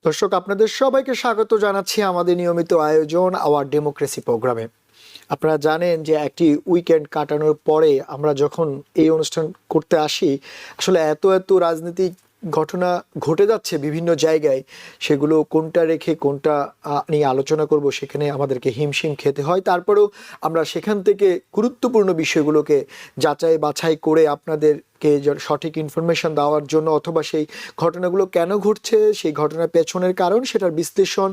দর্শক, আপনাদের সবাইকে স্বাগত জানাচ্ছি আমাদের নিয়মিত আয়োজন আওয়ার ডেমোক্রেসি প্রোগ্রামে। আপনারা জানেন যে একটি উইকেন্ড কাটানোর পরে আমরা যখন এই অনুষ্ঠান করতে আসি, আসলে এত এত রাজনৈতিক ঘটনা ঘটে যাচ্ছে বিভিন্ন জায়গায়, সেগুলো কোনটা রেখে কোনটা নিয়ে আলোচনা করব সেখানে আমাদেরকে হিমশিম খেতে হয়। তারপরেও আমরা সেখান থেকে গুরুত্বপূর্ণ বিষয়গুলোকে যাচাই বাছাই করে আপনাদেরকে সঠিক ইনফরমেশন দেওয়ার জন্য, অথবা সেই ঘটনাগুলো কেন ঘটছে, সেই ঘটনার পেছনের কারণ, সেটার বিশ্লেষণ,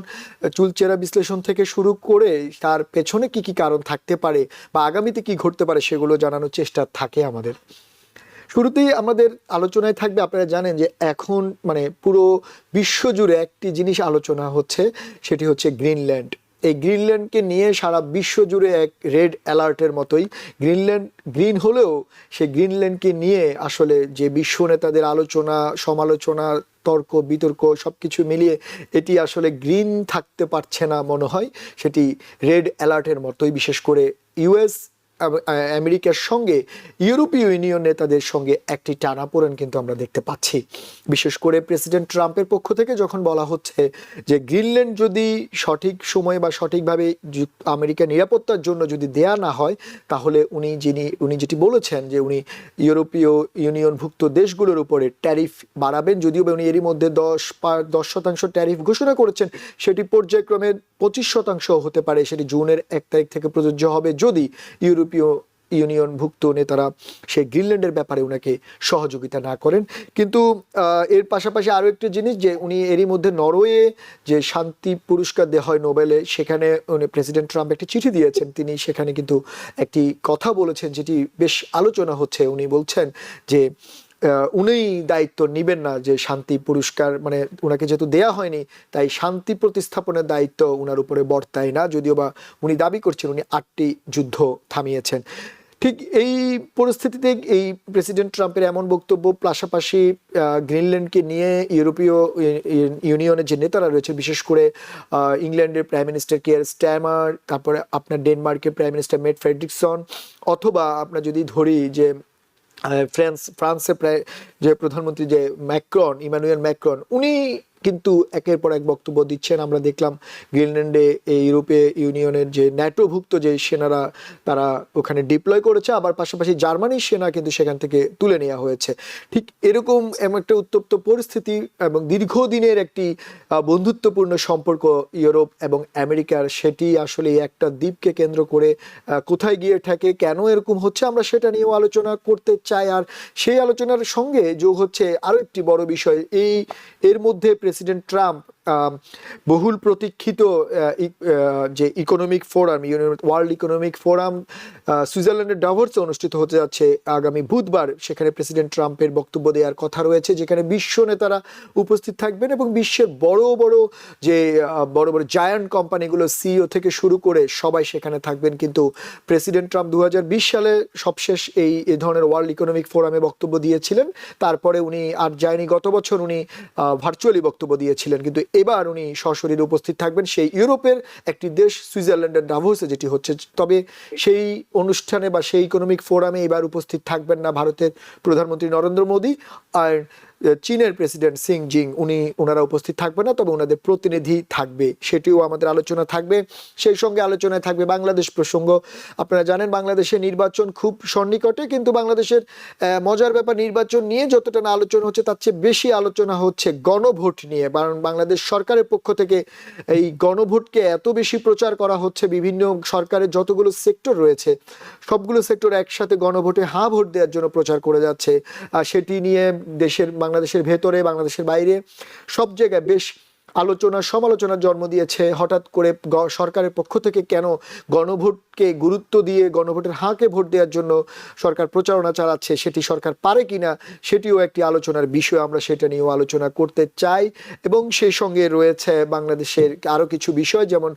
চুলচেরা বিশ্লেষণ থেকে শুরু করে তার পেছনে কি কি কারণ থাকতে পারে বা আগামীতে কি ঘটতে পারে সেগুলো জানানোর চেষ্টা থাকে আমাদের। শুরুতেই আমাদের আলোচনায় থাকবে, আপনারা জানেন যে এখন পুরো বিশ্বজুড়ে একটি জিনিস আলোচনা হচ্ছে, সেটি হচ্ছে গ্রিনল্যান্ড। এই গ্রিনল্যান্ডকে নিয়ে সারা বিশ্ব জুড়ে এক রেড অ্যালার্টের মতোই। গ্রিনল্যান্ড গ্রিন হলেও সেই গ্রিনল্যান্ডকে নিয়ে আসলে যে বিশ্ব নেতাদের আলোচনা, সমালোচনা, তর্ক বিতর্ক সব কিছু মিলিয়ে এটি আসলে গ্রিন থাকতে পারছে না মনে হয়, সেটি রেড অ্যালার্টের মতোই। বিশেষ করে ইউএস আমেরিকার সঙ্গে ইউরোপীয় ইউনিয়ন নেতাদের সঙ্গে একটি টানাপোড়েন কিন্তু আমরা দেখতে পাচ্ছি। বিশেষ করে প্রেসিডেন্ট ট্রাম্পের পক্ষ থেকে যখন বলা হচ্ছে যে গ্রিনল্যান্ড যদি সঠিক সময়ে বা সঠিকভাবে আমেরিকার নিরাপত্তার জন্য যদি দেয়া না হয়, তাহলে উনি যেটি বলেছেন যে উনি ইউরোপীয় ইউনিয়নভুক্ত দেশগুলোর উপরে ট্যারিফ বাড়াবেন। যদিও উনি এরই মধ্যে 10% ট্যারিফ ঘোষণা করেছেন, সেটি পর্যায়ক্রমে 25% হতে পারে। সেটি জুনের 1 তারিখ থেকে প্রযোজ্য হবে যদি ইউরোপীয় ইউনিয়নভুক্ত নেতারা সেই গ্রিনল্যান্ডের ব্যাপারে ওনাকে সহযোগিতা না করেন। কিন্তু এর পাশাপাশি আরও একটি জিনিস, যে উনি এরই মধ্যে নরওয়ে যে শান্তি পুরস্কার দেওয়া হয় নোবেলে, সেখানে উনি প্রেসিডেন্ট ট্রাম্প একটি চিঠি দিয়েছেন। তিনি সেখানে কিন্তু একটি কথা বলেছেন যেটি বেশ আলোচনা হচ্ছে। উনি বলছেন যে উনি দায়িত্ব নেবেন না, যে শান্তি পুরস্কার ওনাকে যেহেতু দেয়া হয়নি, তাই শান্তি প্রতিস্থাপনের দায়িত্ব ওনার উপরে বর্তায় না। যদিও বা উনি দাবি করছেন উনি 8টি যুদ্ধ থামিয়েছেন। ঠিক এই পরিস্থিতিতে এই প্রেসিডেন্ট ট্রাম্পের এমন বক্তব্য, পাশাপাশি গ্রিনল্যান্ডকে নিয়ে ইউরোপীয় ইউনিয়নের যে নেতারা রয়েছে, বিশেষ করে ইংল্যান্ডের প্রাইম মিনিস্টার কিয়ার স্ট্যামার, তারপরে আপনার ডেনমার্কের প্রাইম মিনিস্টার মেট ফ্রেডরিকসন, অথবা আপনার যদি ধরি যে ফ্রান্সের যে প্রধানমন্ত্রী যে ইমানুয়েল ম্যাক্রন, উনি কিন্তু একের পর এক বক্তব্য দিচ্ছেন। আমরা দেখলাম গ্রিনল্যান্ডে ইউরোপীয় ইউনিয়নের যে ন্যাটোভুক্ত যে সেনারা তারা ওখানে ডিপ্লয় করেছে, আবার পাশাপাশি জার্মানির সেনা কিন্তু সেখান থেকে তুলে নেওয়া হয়েছে। ঠিক এরকম একটা উত্তপ্ত পরিস্থিতি এবং দীর্ঘদিনের একটি বন্ধুত্বপূর্ণ সম্পর্ক ইউরোপ এবং আমেরিকার, সেটি আসলে একটা দ্বীপকে কেন্দ্র করে কোথায় গিয়ে ঠেকে, কেন এরকম হচ্ছে, আমরা সেটা নিয়েও আলোচনা করতে চাই। আর সেই আলোচনার সঙ্গে যোগ হচ্ছে আরও একটি বড় বিষয়। এর মধ্যে প্রেসিডেন্ট ট্রাম্প বহুল প্রতীক্ষিত যে economic forum, world economic forum সুইজারল্যান্ডের ডাভোর্সে অনুষ্ঠিত হতে যাচ্ছে আগামী বুধবার। সেখানে প্রেসিডেন্ট ট্রাম্পের বক্তব্য দেওয়ার কথা রয়েছে, যেখানে বিশ্ব নেতারা উপস্থিত থাকবেন এবং বিশ্বের বড় বড় জায়ান্ট কোম্পানিগুলো সিইও থেকে শুরু করে সবাই সেখানে থাকবেন। কিন্তু প্রেসিডেন্ট ট্রাম্প 2020 সালে সবশেষ এই ধরনের ওয়ার্ল্ড ইকোনমিক ফোরামে বক্তব্য দিয়েছিলেন। তারপরে উনি আর যায়নি। গত বছর উনি ভার্চুয়ালি বক্তব্য দিয়েছিলেন, কিন্তু এবার উনি সশরীরে উপস্থিত থাকবেন সেই ইউরোপের একটি দেশ সুইজারল্যান্ডের ডাভোসে যেটি হচ্ছে। তবে সেই অনুষ্ঠানে বা সেই ইকোনমিক ফোরামে এবার উপস্থিত থাকবেন না ভারতের প্রধানমন্ত্রী নরেন্দ্র মোদী আর চীনের প্রেসিডেন্ট সিং জিং, ওনারা উপস্থিত থাকবে না, তবে ওনাদের প্রতিনিধি থাকবে, সেটিও আমাদের আলোচনা থাকবে। সেই সঙ্গে আলোচনায় থাকবে বাংলাদেশ প্রসঙ্গ। আপনারা জানেন বাংলাদেশের নির্বাচন খুব সন্নিকটে, কিন্তু বাংলাদেশের মজার ব্যাপার, নির্বাচন নিয়ে যতটা না আলোচনা হচ্ছে তার চেয়ে বেশি আলোচনা হচ্ছে গণভোট নিয়ে। কারণ বাংলাদেশ সরকারের পক্ষ থেকে এই গণভোটকে এত বেশি প্রচার করা হচ্ছে, বিভিন্ন সরকারের যতগুলো সেক্টর রয়েছে সবগুলো সেক্টর একসাথে গণভোটে হাঁ ভোট দেওয়ার জন্য প্রচার করে যাচ্ছে। আর সেটি নিয়ে বাংলাদেশের ভেতরে, বাংলাদেশের বাইরে সব জায়গায় বেশ আলোচনা সমালোচনার জন্ম দিয়েছে। হঠাৎ করে সরকারের পক্ষ থেকে কেন গণভোটকে গুরুত্ব দিয়ে গণভোটের হাঁকে ভোট দেওয়ার জন্য সরকার প্রচারণা চালাচ্ছে, সেটি সরকার পারে কিনা, সেটিও একটি আলোচনার বিষয়। আমরা সেটা নিয়েও আলোচনা করতে চাই। এবং সেই সঙ্গে রয়েছে বাংলাদেশের আরও কিছু বিষয়, যেমন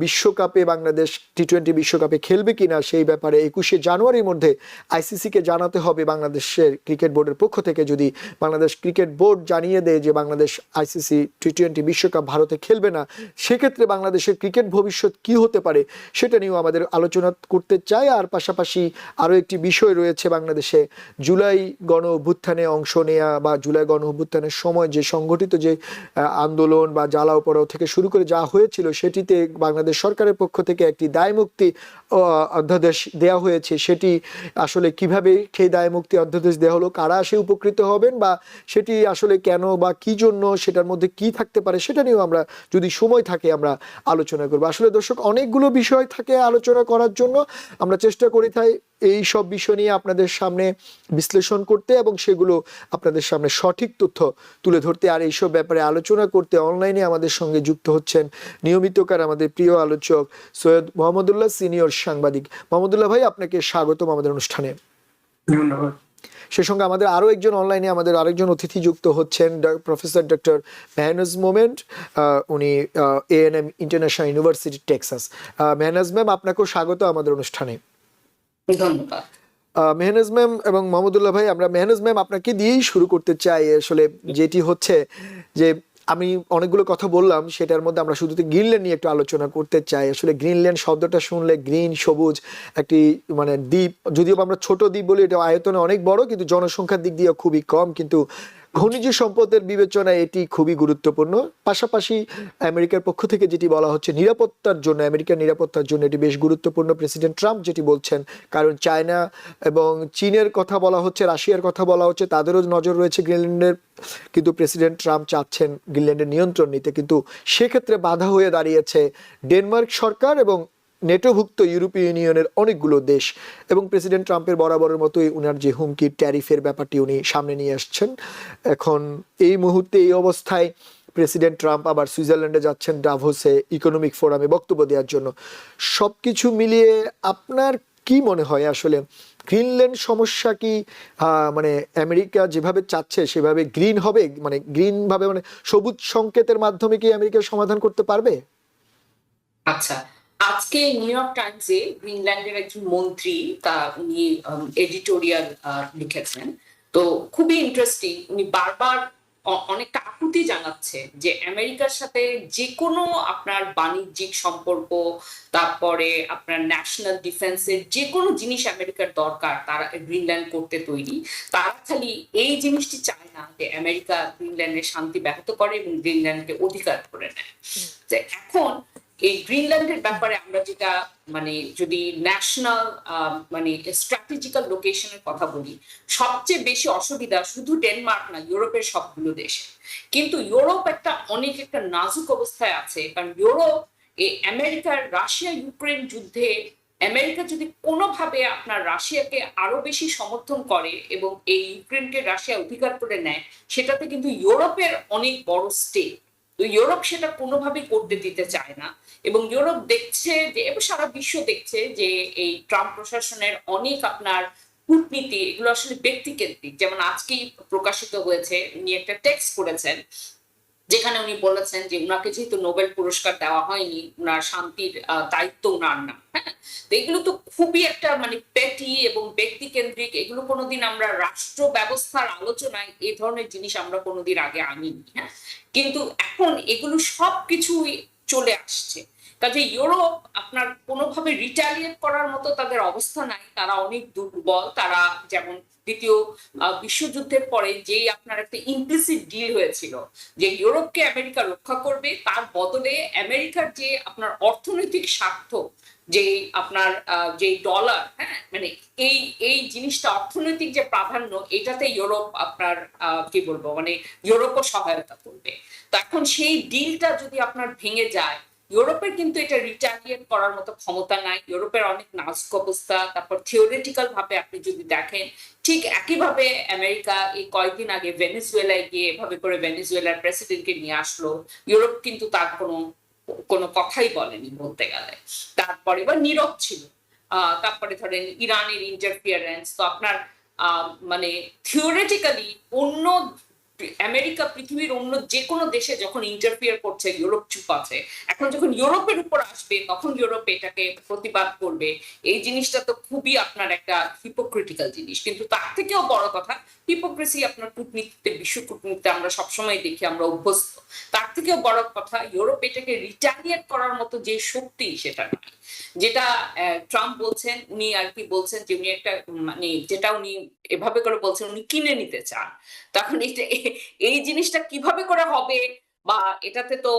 বিশ্বকাপে বাংলাদেশ টি-20 বিশ্বকাপে খেলবে কিনা, সেই ব্যাপারে 21শে জানুয়ারির মধ্যে আইসিসিকে জানাতে হবে বাংলাদেশের ক্রিকেট বোর্ডের পক্ষ থেকে। যদি বাংলাদেশ ক্রিকেট বোর্ড জানিয়ে দেয় যে বাংলাদেশ আইসিসি টি-20 বিশ্বকাপ ভারতে খেলবে না, সেক্ষেত্রে বাংলাদেশের ক্রিকেট ভবিষ্যৎ কি হতে পারে সেটা নিয়েও আমাদের আলোচনা করতে চাই। আর পাশাপাশি আরও একটি বিষয় রয়েছে, বাংলাদেশে জুলাই গণ অভ্যুত্থানে অংশ নেয়া বা জুলাই গণ অভ্যুত্থানের সময় যে সংগঠিত যে আন্দোলন বা জ্বালাও পোড়াও থেকে শুরু করে যা হয়েছিল, সেটিতে বাংলাদেশ সরকারের পক্ষ থেকে একটি দায়মুক্তি অধ্যাদেশ দেওয়া হয়েছে। সেটি আসলে কিভাবে সেই দায়মুক্তি অধ্যাদেশ দেওয়া হলো, কারা সে উপকৃত হবেন বা সেটি আসলে কেন বা কি জন্য, সেটার মধ্যে কি থাকতে পারে সেটা নিয়েও আমরা যদি সময় থাকে আমরা আলোচনা করবো। আসলে দর্শক, অনেকগুলো বিষয় থাকে আলোচনা করার জন্য, আমরা চেষ্টা করি তাই এই সব বিষয় নিয়ে আপনাদের সামনে বিশ্লেষণ করতে এবং সেগুলো আপনাদের সামনে সঠিক তথ্য তুলে ধরতে। আর এইসব ব্যাপারে আলোচনা করতে অনলাইনে আমাদের সঙ্গে যুক্ত হচ্ছেন নিয়মিতকার আমাদের প্রিয় আলোচক সৈয়দ মোহাম্মদুল্লাহ, সিনিয়র সাংবাদিক। মোহাম্মদুল্লাহ ভাই, আপনাকে স্বাগতম আমাদের অনুষ্ঠানে। ধন্যবাদ। সে সঙ্গে আমাদের আরো একজন অনলাইনে আমাদের আরেকজন অতিথি যুক্ত হচ্ছেন, প্রফেসর ডক্টর মেহনাজ মোমেন্ট। উনি ANM international university Texas. Mehnaz ma'am, আপনাকেও স্বাগত আমাদের অনুষ্ঠানে। ধন্যবাদ। মেহনাজ ম্যাম এবং মোহাম্মদুল্লাহ ভাই, আমরা মেহনাজ ম্যাম আপনাকে দিয়েই শুরু করতে চাই। আসলে যেটি হচ্ছে যে আমি অনেকগুলো কথা বললাম, সেটার মধ্যে আমরা শুধু গ্রিনল্যান্ড নিয়ে একটু আলোচনা করতে চাই। আসলে গ্রিনল্যান্ড শব্দটা শুনলে গ্রিন, সবুজ একটি মানে দ্বীপ, যদিও আমরা ছোট দ্বীপ বলি, এটা আয়তনে অনেক বড় কিন্তু জনসংখ্যার দিক দিয়ে খুবই কম, কিন্তু খনিজ সম্পদের বিবেচনায় এটি খুবই গুরুত্বপূর্ণ। পাশাপাশি আমেরিকার পক্ষ থেকে যেটি বলা হচ্ছে নিরাপত্তার জন্য, আমেরিকার নিরাপত্তার জন্য এটি বেশ গুরুত্বপূর্ণ। প্রেসিডেন্ট ট্রাম্প যেটি বলছেন, কারণ চায়না এবং চীনের কথা বলা হচ্ছে, রাশিয়ার কথা বলা হচ্ছে, তাদেরও নজর রয়েছে গ্রিনল্যান্ডের, কিন্তু প্রেসিডেন্ট ট্রাম্প চাচ্ছেন গ্রিনল্যান্ডের নিয়ন্ত্রণ নিতে। কিন্তু সেক্ষেত্রে বাধা হয়ে দাঁড়িয়েছে ডেনমার্ক সরকার এবং নেটোভুক্ত ইউরোপীয় ইউনিয়নের অনেকগুলো দেশ। এবং প্রেসিডেন্ট ট্রাম্পের বরাবরের মতোই উনার যে হুমকি ট্যারিফের ব্যাপারটি উনি সামনে নিয়ে আসছেন। এখন এই মুহূর্তে এই অবস্থায় প্রেসিডেন্ট ট্রাম্প আবার সুইজারল্যান্ডে যাচ্ছেন, ডাভোসে ইকোনমিক ফোরামে বক্তব্য দেওয়ার জন্য। সবকিছু মিলিয়ে আপনার কি মনে হয় আসলে গ্রিনল্যান্ড সমস্যা কি মানে আমেরিকা যেভাবে চাচ্ছে সেভাবে গ্রিন হবে, মানে গ্রিন ভাবে মানে সবুজ সংকেতের মাধ্যমে কি আমেরিকা সমাধান করতে পারবে? আচ্ছা, আজকে নিউ ইয়র্ক টাইমসে গ্রিনল্যান্ডের একজন মন্ত্রী উনি এডিটোরিয়াল লিখেছেন। তো খুবই ইন্টারেস্টিং। উনি বারবার অনেকটা আকুতি জানাচ্ছে যে আমেরিকার সাথে যে কোনো আপনার বাণিজ্যিক সম্পর্ক, তারপরে আপনার ন্যাশনাল ডিফেন্সের যে কোনো জিনিস আমেরিকার দরকার তারা গ্রিনল্যান্ড করতে তৈরি। তারা খালি এই জিনিসটি চায় না যে আমেরিকা গ্রিনল্যান্ডের শান্তি ব্যাহত করে এবং গ্রিনল্যান্ডকে অধিকার করে নেয়। যে এখন এই গ্রিনল্যান্ডের ব্যাপারে আমরা যেটা মানে যদি ন্যাশনাল মানে স্ট্র্যাটেজিক্যাল লোকেশনের কথা বলি, সবচেয়ে বেশি অসুবিধা শুধু ডেনমার্ক না, ইউরোপের সবগুলো দেশে। কিন্তু ইউরোপ একটা নাজুক অবস্থায় আছে, কারণ ইউরোপ এই আমেরিকার রাশিয়া ইউক্রেন যুদ্ধে আমেরিকা যদি কোনোভাবে আপনার রাশিয়াকে আরো বেশি সমর্থন করে এবং এই ইউক্রেনকে রাশিয়া অধিকার করে নেয়, সেটাতে কিন্তু ইউরোপের অনেক বড় স্টেক। তো ইউরোপ সেটা কোনোভাবেই করতে দিতে চায় না এবং ইউরোপ দেখছে যে, এবং সারা বিশ্ব দেখছে যে এই ট্রাম্প প্রশাসনের অনেক আপনার কূটনীতি এগুলো আসলে ব্যক্তিকেন্দ্রিক। যেমন আজকেই প্রকাশিত হয়েছে, উনি একটা টেক্সট করেছেন যেখানে উনি বলেছেন যে উনাকে যেহেতু নোবেল পুরস্কার দেওয়া হয়নি, উনার শান্তির দায়িত্ব উনার না। হ্যাঁ, তো এগুলো তো খুবই একটা মানে পেটি এবং ব্যক্তি কেন্দ্রিক। এগুলো কোনোদিন আমরা রাষ্ট্র ব্যবস্থার আলোচনায় এই ধরনের জিনিস আমরা কোনোদিন আগে আনিনি। হ্যাঁ, কিন্তু এখন এগুলো সবকিছুই চলে আসছে। কাজে ইউরোপ আপনার কোনোভাবে রিটালিয়েট করার মতো তাদের অবস্থা নাই, তারা অনেক দুর্বল। তারা যেমন দ্বিতীয় বিশ্বযুদ্ধের পরে যেই আপনার একটা ইমপ্লিসিট ডিল হয়েছিল যে ইউরোপকে আমেরিকা রক্ষা করবে, তার বদলে আমেরিকার যে আপনার অর্থনৈতিক স্বার্থ, যে আপনার যে ডলার, হ্যাঁ মানে এই এই জিনিসটা অর্থনৈতিক যে প্রাধান্য, এটাতে ইউরোপ আপনার কি বলবো মানে ইউরোপও সহায়তা করবে। তো এখন সেই ডিলটা যদি আপনার ভেঙে যায়, ইউরোপের কিন্তু এটা রিটালিয়েট করার মতো ক্ষমতা নাই। ইউরোপের অনেক নাজুক অবস্থা। তারপর থিওরিটিক্যাল ভাবে আপনি যদি দেখেন, ঠিক একইভাবে আমেরিকা এই কয়েকদিন আগে ভেনেজুয়েলায় গিয়ে এভাবে করে ভেনেজুয়েলার প্রেসিডেন্টকে নিয়ে আসলো। ইউরোপ কিন্তু তার কোনো কথাই বলেনি বলতে গেলে। তারপরে বা নীরব ছিল। তারপরে ধরেন ইরানের ইন্টারফিয়ারেন্স। তো আপনার মানে থিওরিটিক্যালি অন্য আমেরিকা পৃথিবীর অন্য যে কোনো দেশে যখন ইন্টারফিয়ার করছে ইউরোপ চুপ আছে, এখন যখন ইউরোপের উপর আসবে তখন ইউরোপ এটাকে প্রতিবাদ করবে। এই জিনিসটা তো খুবই আপনার একটা হিপোক্রিটিক্যাল জিনিস। কিন্তু তার থেকেও বড় কথা, হিপোক্রেসি আপনার কূটনীতিতে, বিশ্ব কূটনীতিতে আমরা সবসময় দেখি, আমরা অভ্যস্ত। তার থেকেও বড় কথা, ইউরোপ এটাকে রিটালিয়েট করার মতো যে শক্তি সেটা নয়। যেটা ট্রাম্প বলছেন, উনি আর কি বলছেন যে উনি একটা মানে যেটা উনি এভাবে করে বলছেন উনি কিনে নিতে চান। তখন এই জিনিসটা কিভাবে করে হবে, বা এটাতে তো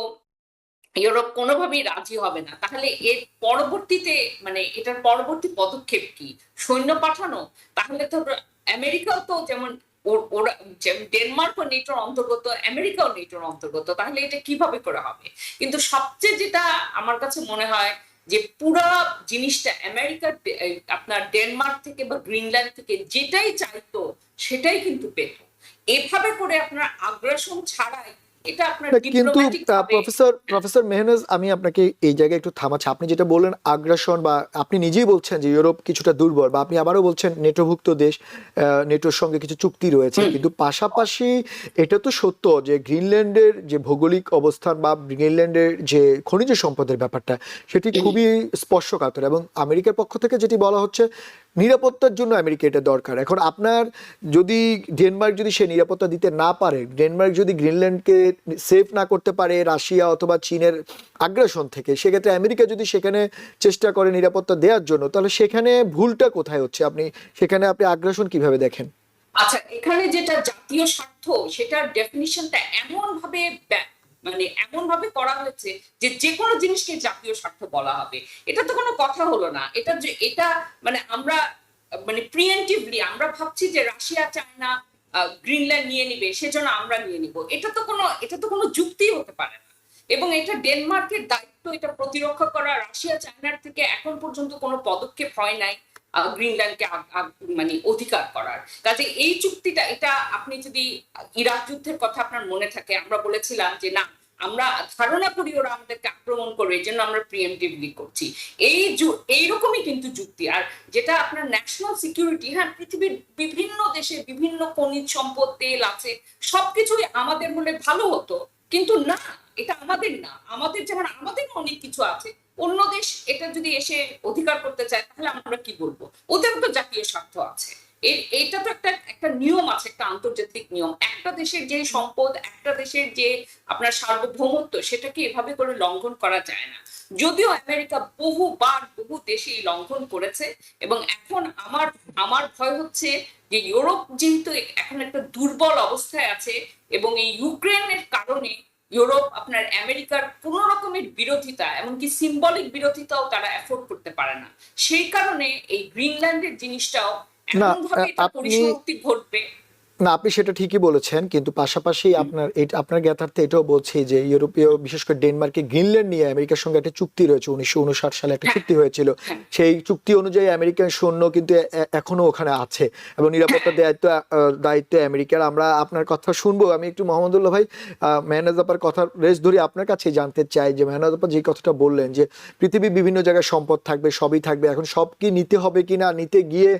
ইউরোপ কোনোভাবেই রাজি হবে না। তাহলে এর পরবর্তীতে মানে এটার পরবর্তী পদক্ষেপ কি? সৈন্য পাঠানো? তাহলে তো আমেরিকাও তো যেমন ওরা যেমন ডেনমার্কও নেটোর অন্তর্গত, আমেরিকাও নেটোর অন্তর্গত। তাহলে এটা কিভাবে করে হবে? কিন্তু সবচেয়ে যেটা আমার কাছে মনে হয় যে পুরা জিনিসটা আমেরিকা আপনার ডেনমার্ক থেকে বা গ্রিনল্যান্ড থেকে যেটাই চাইতো সেটাই কিন্তু পেত। এভাবে করে আপনার আগ্রাসন ছাড়াই এটা আপনার না, কিন্তু ডিপ্লোম্যাটিক ভাবে। প্রফেসর মেহনাজ, আমি আপনাকে এই জায়গায় একটু থামাচ্ছি। আপনি যেটা বললেন আগ্রাসন, বা আপনি নিজেই বলছেন যে ইউরোপ কিছুটা দুর্বল, বা আপনি আবারও বলছেন নেটোভুক্ত দেশ, নেটোর সঙ্গে কিছু চুক্তি রয়েছে, কিন্তু পাশাপাশি এটা তো সত্য যে গ্রিনল্যান্ডের যে ভৌগোলিক অবস্থান বা গ্রিনল্যান্ডের যে খনিজ সম্পদের ব্যাপারটা, সেটি খুবই স্পর্শকাতর, এবং আমেরিকার পক্ষ থেকে যেটি বলা হচ্ছে নিরাপত্তার জন্য আমেরিকা এটা দরকার। এখন আপনার যদি ডেনমার্ক যদি সে নিরাপত্তা দিতে না পারে, ডেনমার্ক যদি গ্রিনল্যান্ডকে সেফ না করতে পারে রাশিয়া অথবা চীনের আগ্রাসন থেকে, সেক্ষেত্রে আমেরিকা যদি সেখানে চেষ্টা করে নিরাপত্তা দেওয়ার জন্য, তাহলে সেখানে ভুলটা কোথায় হচ্ছে? সেখানে আপনি আগ্রাসন কিভাবে দেখেন? আচ্ছা, এখানে যেটা জাতীয় স্বার্থ সেটার ডেফিনিশনটা এমন ভাবে মানে এমন ভাবে করা হয়েছে যে যে কোনো জিনিসকে জাতীয় স্বার্থ বলা হবে। এটা তো কোনো কথা হলো না। এটা যে এটা মানে আমরা মানে প্রিএমটিভলি আমরা ভাবছি যে রাশিয়া চায়না গ্রিনল্যান্ড নিয়ে নিবে, সেজন্য আমরা নিয়ে নিব। এটা তো কোনো যুক্তি হতে পারে না। এবং এটা ডেনমার্কের দায়িত্ব এটা প্রতিরক্ষা করা। রাশিয়া চায়নার থেকে এখন পর্যন্ত কোনো পদক্ষেপ হয় নাই গ্রিনল্যান্ডকে মানে অধিকার করার। কাজে এই চুক্তিটা, এটা আপনি যদি ইরাক যুদ্ধের কথা আপনার মনে থাকে, আমরা বলেছিলাম যে না, আমরা ধারণা করি ওরা আমাদেরকে আক্রমণ করবে, এই জন্য আমরা প্রিএমটিভলি করছি। এইরকমই কিন্তু যুক্তি। আর যেটা আপনার ন্যাশনাল সিকিউরিটি, হ্যাঁ, পৃথিবীর বিভিন্ন দেশে বিভিন্ন খনিজ সম্পদ, তেল আছে, সবকিছুই আমাদের হলে ভালো হতো, কিন্তু না, এটা আমাদের না। আমাদের যেমন আমাদের অনেক কিছু আছে, অন্য দেশ এটা যদি এসে অধিকার করতে চায় তাহলে আমরা কি বলবো? ওদেরও তো জাতীয় স্বার্থ আছে। এইটা তো একটা একটা নিয়ম আছে, একটা আন্তর্জাতিক নিয়ম। একটা দেশের যে সম্পদ, একটা দেশের যে আপনার সার্বভৌমত্ব, সেটাকে এভাবে করে লঙ্ঘন করা যায় না। যদিও আমেরিকা বহুবার বহু দেশে লঙ্ঘন করেছে, এবং এখন আমার আমার ভয় হচ্ছে যে ইউরোপ যেহেতু এখন একটা দুর্বল অবস্থায় আছে, এবং এই ইউক্রেনের কারণে ইউরোপ আপনার আমেরিকার কোন রকমের বিরোধিতা, এমনকি সিম্বলিক বিরোধিতাও তারা এফোর্ড করতে পারে না। সেই কারণে এই গ্রিনল্যান্ডের জিনিসটাও না, এমন ভাবে এটা আপনি পরিসমাপ্তি ঘটবে। না, আপনি সেটা ঠিকই বলেছেন, কিন্তু পাশাপাশি আপনার জ্ঞাতার্থে এটাও বলছি যে ইউরোপীয়, বিশেষ করে ডেনমার্কে গ্রিনল্যান্ড নিয়ে আমেরিকার সঙ্গে একটা চুক্তি রয়েছে, 1959 সালে একটা হ্যাঁ, চুক্তি হয়েছিল। হ্যাঁ, সেই চুক্তি অনুযায়ী আমেরিকান সৈন্য কিন্তু এখনো ওখানে আছে, এবং নিরাপত্তার দায়িত্ব আমেরিকার। আমরা আপনার কথা শুনবো। আমি একটু মোহাম্মদুল্লাহ ভাই, মেহনাজ আপার কথা রেস ধরে আপনার কাছে জানতে চাই যে মেহনাজ আপা যে কথাটা বললেন যে পৃথিবীর বিভিন্ন জায়গায় সম্পদ থাকবে, সবই থাকবে, এখন সব কি নিতে হবে কিনা, নিতে গিয়ে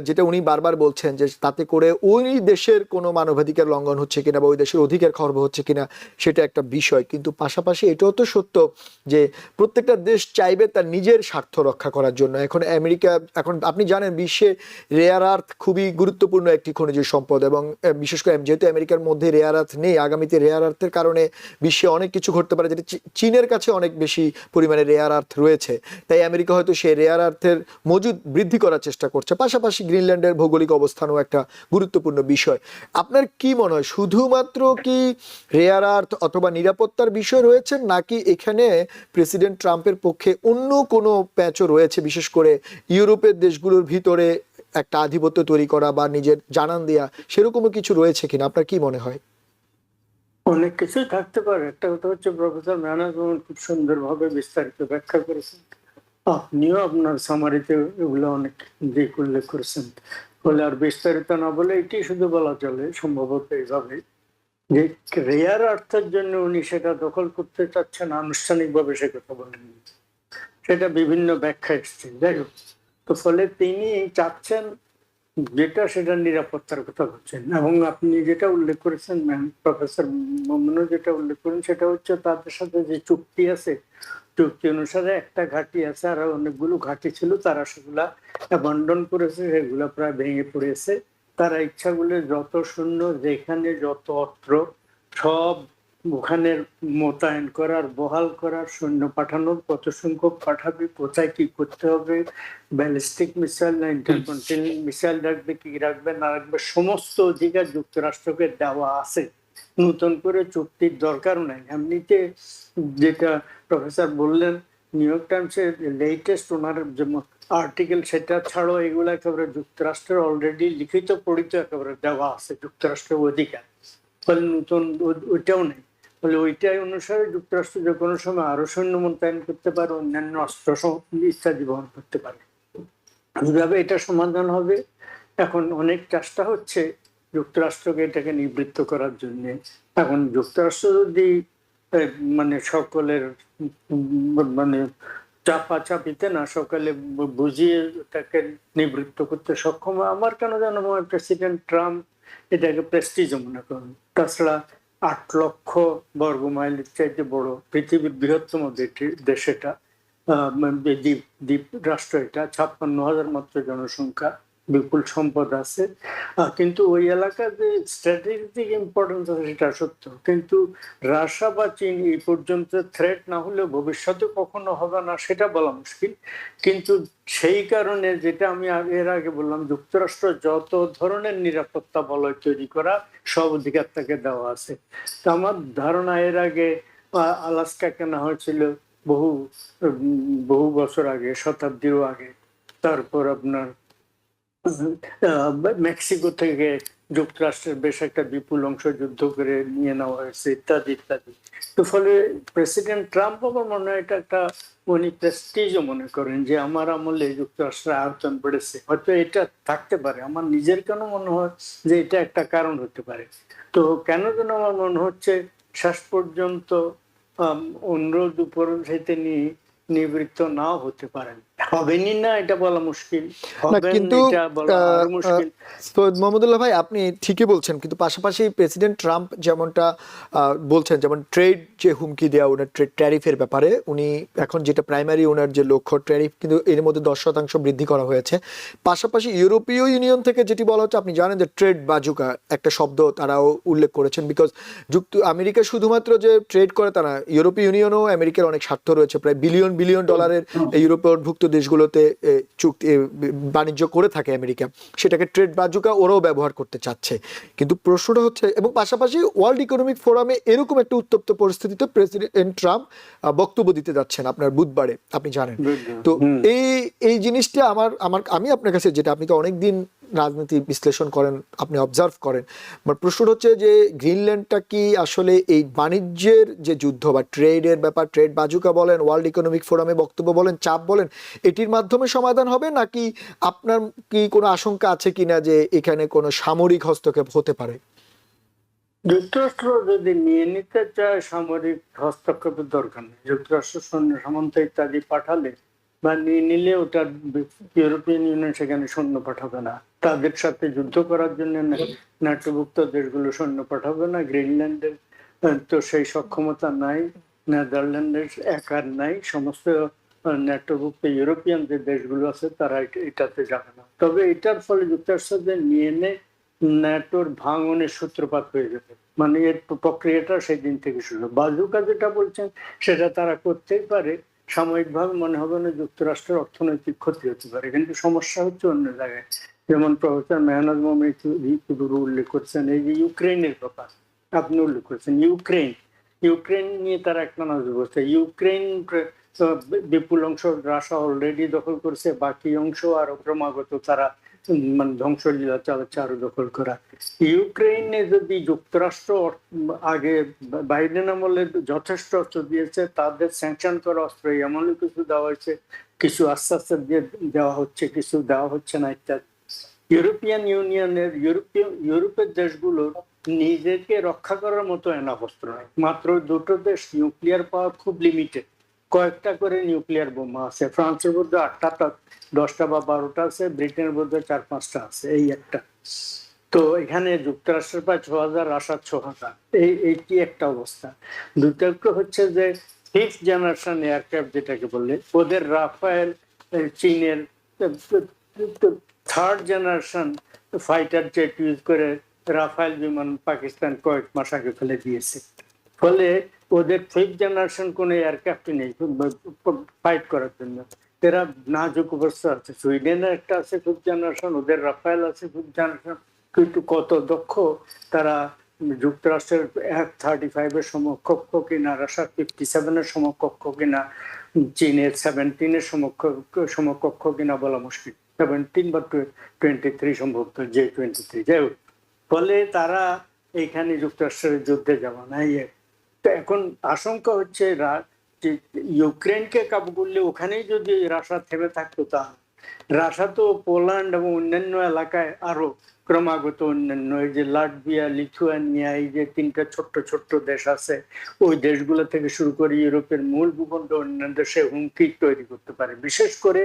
যেটা উনি বারবার বলছেন যে তাতে করে ওই দেশের কোনো মানবাধিকার লঙ্ঘন হচ্ছে কিনা বা ওই দেশের অধিকার খর্ব হচ্ছে কিনা, সেটা একটা বিষয়। কিন্তু পাশাপাশি এটাও তো সত্য যে প্রত্যেকটা দেশ চাইবে তার নিজের স্বার্থ রক্ষা করার জন্য। এখন আমেরিকা, এখন আপনি জানেন বিশ্বে রেয়ার আর্থ খুবই গুরুত্বপূর্ণ একটি খনিজ সম্পদ, এবং বিশেষ করে যেহেতু আমেরিকার মধ্যে রেয়ার আর্থ নেই, আগামীতে রেয়ার আর্থের কারণে বিশ্বে অনেক কিছু ঘটতে পারে, যেটা চীনের কাছে অনেক বেশি পরিমাণে রেয়ার আর্থ রয়েছে। তাই আমেরিকা হয়তো সেই রেয়ার আর্থের মজুদ বৃদ্ধি করার চেষ্টা করছে। পাশাপাশি গ্রিনল্যান্ডের ভৌগোলিক অবস্থানও একটা গুরুত্বপূর্ণ বিষয়। আপনার কি মনে হয়, শুধুমাত্র কি রেয়ার আর্থ অথবা নিরাপত্তার বিষয় রয়েছে, নাকি এখানে প্রেসিডেন্ট ট্রাম্পের পক্ষে অন্য কোনো প্যাচও রয়েছে, বিশেষ করে ইউরোপের দেশগুলোর ভিতরে একটা আধিপত্য তৈরি করা বা নিজের জানান দেয়া, সেরকমও কিছু রয়েছে কিনা? আপনার কি মনে হয়? অনেক কিছুই থাকতে পারে। একটা কথা হচ্ছে, প্রফেসর মেহনাজ খুব সুন্দরভাবে বিস্তারিত ব্যাখ্যা করেছেন। আপনিও আপনার সামারিতে এগুলো অনেক দিক উল্লেখ করেছেন। বলে আর বিস্তারিত না বলে এটি শুধু বলা চলে সম্ভবত এইভাবে যে রেয়ার আর্থের জন্য উনি সেটা দখল করতে চাচ্ছেন, আনুষ্ঠানিকভাবে সে কথা বলেন, সেটা বিভিন্ন ব্যাখ্যা এসছে। যাই হোক, তো ফলে তিনি চাচ্ছেন যেটা সেটা নিরাপত্তার কথা বলছেন, এবং আপনি যেটা উল্লেখ করেছেন প্রফেসর মোমেনও যেটা উল্লেখ করেন সেটা হচ্ছে তাদের সাথে যে চুক্তি আছে, চুক্তি অনুসারে একটা ঘাঁটি আছে, আর অনেকগুলো ঘাঁটি ছিল, তারা সেগুলা অ্যাবান্ডন করেছে, সেগুলা প্রায় ভেঙে পড়েছে। তারা ইচ্ছাগুলো যত শূন্য, যেখানে যত অস্ত্র, সব ওখানে মোতায়েন করার, বহাল করার, সৈন্য পাঠানোর, কত সংখ্যক পাঠাবে, কোথায় কি করতে হবে, ব্যালিস্টিক মিসাইল না ইন্টারকন্টিনেন্টাল মিসাইল রাখবে কি রাখবে না রাখবে, সমস্ত অধিকার যুক্তরাষ্ট্রকে দেওয়া আছে। নতুন করে চুক্তির দরকার নাই। এমনিতে যেটা প্রফেসর বললেন, নিউ ইয়র্ক টাইমসের লেটেস্ট ওনার যে আর্টিকেল, সেটা ছাড়াও এগুলো একেবারে যুক্তরাষ্ট্রের অলরেডি লিখিত পড়িত একেবারে দেওয়া আছে যুক্তরাষ্ট্রের অধিকার। ফলে নতুন ওইটাও নেই। ফলে ওইটাই অনুসারে যুক্তরাষ্ট্র যে কোনো সময় আরো সৈন্য মোতায়েন করতে পারে, অন্যান্য অস্ত্র ইত্যাদি বহন করতে পারে। কিভাবে এটা সমাধান হবে, এখন অনেক চেষ্টা হচ্ছে যুক্তরাষ্ট্রকে এটাকে নিবৃত্ত করার জন্য। এখন যুক্তরাষ্ট্র যদি মানে সকলের মানে চাপাচাপিতে না, সকালে বুঝিয়ে তাকে নিবৃত্ত করতে সক্ষম হয়, আমার কেন যেন প্রেসিডেন্ট ট্রাম্প এটাকে প্রেস্টিজ মনে করেন। তাছাড়া 8 লক্ষ বর্গ মাইলের চাইতে বড়, পৃথিবীর বৃহত্তম দেশ এটা, দ্বীপ দ্বীপ রাষ্ট্র এটা, 56,000 মাত্র জনসংখ্যা, বিপুল সম্পদ আছে। কিন্তু ওই এলাকার যে স্ট্র্যাটেজিক ইম্পর্টেন্স আছে সেটা সত্য, কিন্তু রাশিয়া বা চীন এই পর্যন্ত থ্রেট না হলেও ভবিষ্যতে কখনো হবে না সেটা বলা মুশকিল। কিন্তু সেই কারণে যেটা আমি এর আগে বললাম, যুক্তরাষ্ট্র যত ধরনের নিরাপত্তা বলয় তৈরি করা, সব অধিকার তাকে দেওয়া আছে। তো আমার ধারণা এর আগে আলাস্কা কেনা হয়েছিল বহু বহু বছর আগে, শতাব্দীরও আগে। তারপর আপনার মেক্সিকো থেকে যুক্তরাষ্ট্রের বেশ একটা বিপুল অংশ যুদ্ধ করে নিয়ে নেওয়া হয়েছে, ইত্যাদি ইত্যাদি। তো ফলে প্রেসিডেন্ট ট্রাম্প আমার মনে হয় এটা একটা উনি প্রেস্টিজও মনে করেন যে আমার আমলে যুক্তরাষ্ট্রের আয়তন বেড়েছে। হয়তো এটা থাকতে পারে, আমার নিজের কেন মনে হয় যে এটা একটা কারণ হতে পারে। তো কেন যেন আমার মনে হচ্ছে শেষ পর্যন্ত অনুরোধ উপর হইতে নিয়ে নিবৃত্ত নাও হতে পারেন। হবেনি না এটা বলা মুশকিল, না হবেন কিন্তু এটা বলা আরো মুশকিল। সৈয়দ মোহাম্মদুল্লাহ ভাই, আপনি ঠিকই বলছেন, কিন্তু পাশাপাশি প্রেসিডেন্ট ট্রাম্প যেমনটা বলছেন, যেমন ট্রেড যে হুমকি দেওয়া, ওনার ট্রেড ট্যারিফের ব্যাপারে উনি এখন যেটা প্রাইমারি ওনার যে লক্ষ্য, ট্যারিফ কিন্তু এর মধ্যে 10% বৃদ্ধি করা হয়েছে। পাশাপাশি ইউরোপীয় ইউনিয়ন থেকে যেটি বলা হচ্ছে, আপনি জানেন যে ট্রেড বাজুকা একটা শব্দ তারাও উল্লেখ করেছেন, বিকজ আমেরিকা শুধুমাত্র যে ট্রেড করে তা না, ইউরোপীয় ইউনিয়নও আমেরিকার অনেক স্বার্থ রয়েছে, প্রায় বিলিয়ন বিলিয়ন ডলারের ইউরোপভুক্ত দেশগুলোতে চুক্তি বাণিজ্য করে থাকে আমেরিকা, সেটাকে ট্রেড বাজুকা ওরাও ব্যবহার করতে চাচ্ছে। কিন্তু প্রশ্নটা হচ্ছে, এবং পাশাপাশি ওয়ার্ল্ড ইকোনমিক ফোরামে এরকম একটা উত্তপ্ত পরিস্থিতিতে প্রেসিডেন্ট ট্রাম্প বক্তব্য দিতে যাচ্ছেন আপনার বুধবারে, আপনি জানেন। তো এই এই জিনিসটা আমি আপনার কাছে, যেটা আপনি তো অনেকদিন রাজনীতি বিশ্লেষণ করেন, আপনি অবজার্ভ করেন, আমার প্রশ্ন হচ্ছে যে গ্রিনল্যান্ডটা কি আসলে এই বাণিজ্যের যে যুদ্ধ বা ট্রেডের ব্যাপার, ট্রেড বাজুকা বলেন, ওয়ার্ল্ড ইকোনমিক ফোরামে বক্তব্য বলেন, চাপ বলেন, এটির মাধ্যমে সমাধান হবে, নাকি আপনার কি কোনো আশঙ্কা আছে কিনা যে এখানে কোনো সামরিক হস্তক্ষেপ হতে পারে? যুক্তরাষ্ট্র যদি নিয়ে নিতে চায়, সামরিক হস্তক্ষেপের দরকার নেই। যুক্তরাষ্ট্র সৈন্য সামন্ত ইত্যাদি পাঠালে বা নিয়ে নিলে ওটা ইউরোপিয়ান ইউনিয়ন সেখানে সৈন্য পাঠাবে না, তাদের সাথে যুদ্ধ করার জন্য ন্যাটোভুক্ত দেশগুলো সৈন্য পাঠাবে না। গ্রিনল্যান্ডের তো সেই সক্ষমতা নাই, নেদারল্যান্ডের একার নাই, সমস্ত ন্যাটোভুক্ত ইউরোপিয়ান যে দেশগুলো আছে তারা এটাতে যাবে না। তবে এটার ফলে যুক্তরাষ্ট্রদের নিয়ে এনে ন্যাটোর ভাঙনের সূত্রপাত হয়ে যাবে, মানে এর প্রক্রিয়াটা সেই দিন থেকে শুরু। বাজুকা যেটা বলছেন সেটা তারা করতেই পারে, সাময়িকভাবে মনে হবে না যুক্তরাষ্ট্রের অর্থনৈতিক ক্ষতি হতে পারে, কিন্তু সমস্যা হচ্ছে অন্য জায়গায়। যেমন প্রফেসর মেহনাজ মোহাম্মদ উল্লেখ করছেন এই যে ইউক্রেনের ব্যাপার, আপনি উল্লেখ করছেন ইউক্রেন নিয়ে তারা একটা নজর বসছে। ইউক্রেন বিপুল অংশ রাশিয়া অলরেডি দখল করছে, বাকি অংশ আরো ক্রমাগত তারা মানে ধ্বংসলীলা চালাচ্ছে আরো দখল করা। ইউক্রেনে যদি যুক্তরাষ্ট্র আগে বাইডেন আমলে যথেষ্ট অস্ত্র দিয়েছে, তাদের স্যাংশন করা অস্ত্র এমনই কিছু দেওয়া হয়েছে, কিছু আস্তে আস্তে দিয়ে দেওয়া হচ্ছে, কিছু দেওয়া হচ্ছে না ইত্যাদি। ইউরোপিয়ান ইউনিয়নের ইউরোপের দেশগুলোর নিজেকে রক্ষা করার মতো এনাফ অস্ত্র নাই। মাত্র দুটো দেশ নিউক্লিয়ার পাওয়ার খুব লিমিটেড, কয়েকটা করে নিউক্লিয়ার বোমা আছে। ফ্রান্সের মধ্যে 8টা 10টা বা 12টা আছে, ব্রিটেনের মধ্যে 4-5টা আছে, এই একটা। তো এখানে যুক্তরাষ্ট্রের প্রায় 6,000, রাশিয়ার 6,000, এইটি একটা অবস্থা। দ্বিতীয়ত হচ্ছে যে 5th জেনারেশন এয়ারক্রাফট যেটাকে বললে, ওদের রাফায়েল, চীনের 3rd generation fighter jet use করে রাফায়েল বিমান পাকিস্তান কয়েক মাস আগে ফেলে দিয়েছে। ফলে ওদের 5th জেনারেশন কোন এয়ারক্রাফট নেই ফাইট করার জন্য। এরা নাজুক অবস্থা আছে। সুইডেনের একটা আছে 5th জেনারেশন, ওদের রাফায়েল আছে 5th জেনারেশন, কিন্তু কত দক্ষ তারা! যুক্তরাষ্ট্রের F-35 এর সমকক্ষ কিনা, রাশিয়ার 57 এর সমকক্ষ কিনা, চীনের 17 এর সমকক্ষ কিনা বলা মুশকিল। 17 বা 23 সম্ভবত, J-23, যাই হোক। ফলে তারা এইখানে যুক্তরাষ্ট্রের যুদ্ধে যাওয়া নাই। তো এখন আশঙ্কা হচ্ছে যে ইউক্রেনকে কাবু করলে ওখানেই যদি রাশিয়া থেমে থাকতো, তা রাশিয়া তো পোল্যান্ড এবং অন্যান্য এলাকায় আরো ক্রমাগত অন্যান্য, এই যে লাটভিয়া, লিথুয়ানিয়া, এই যে 3টা ছোট্ট ছোট্ট দেশ আছে, ওই দেশগুলো থেকে শুরু করে ইউরোপের মূল ভূখণ্ড অন্যান্য দেশে হুমকি তৈরি করতে পারে। বিশেষ করে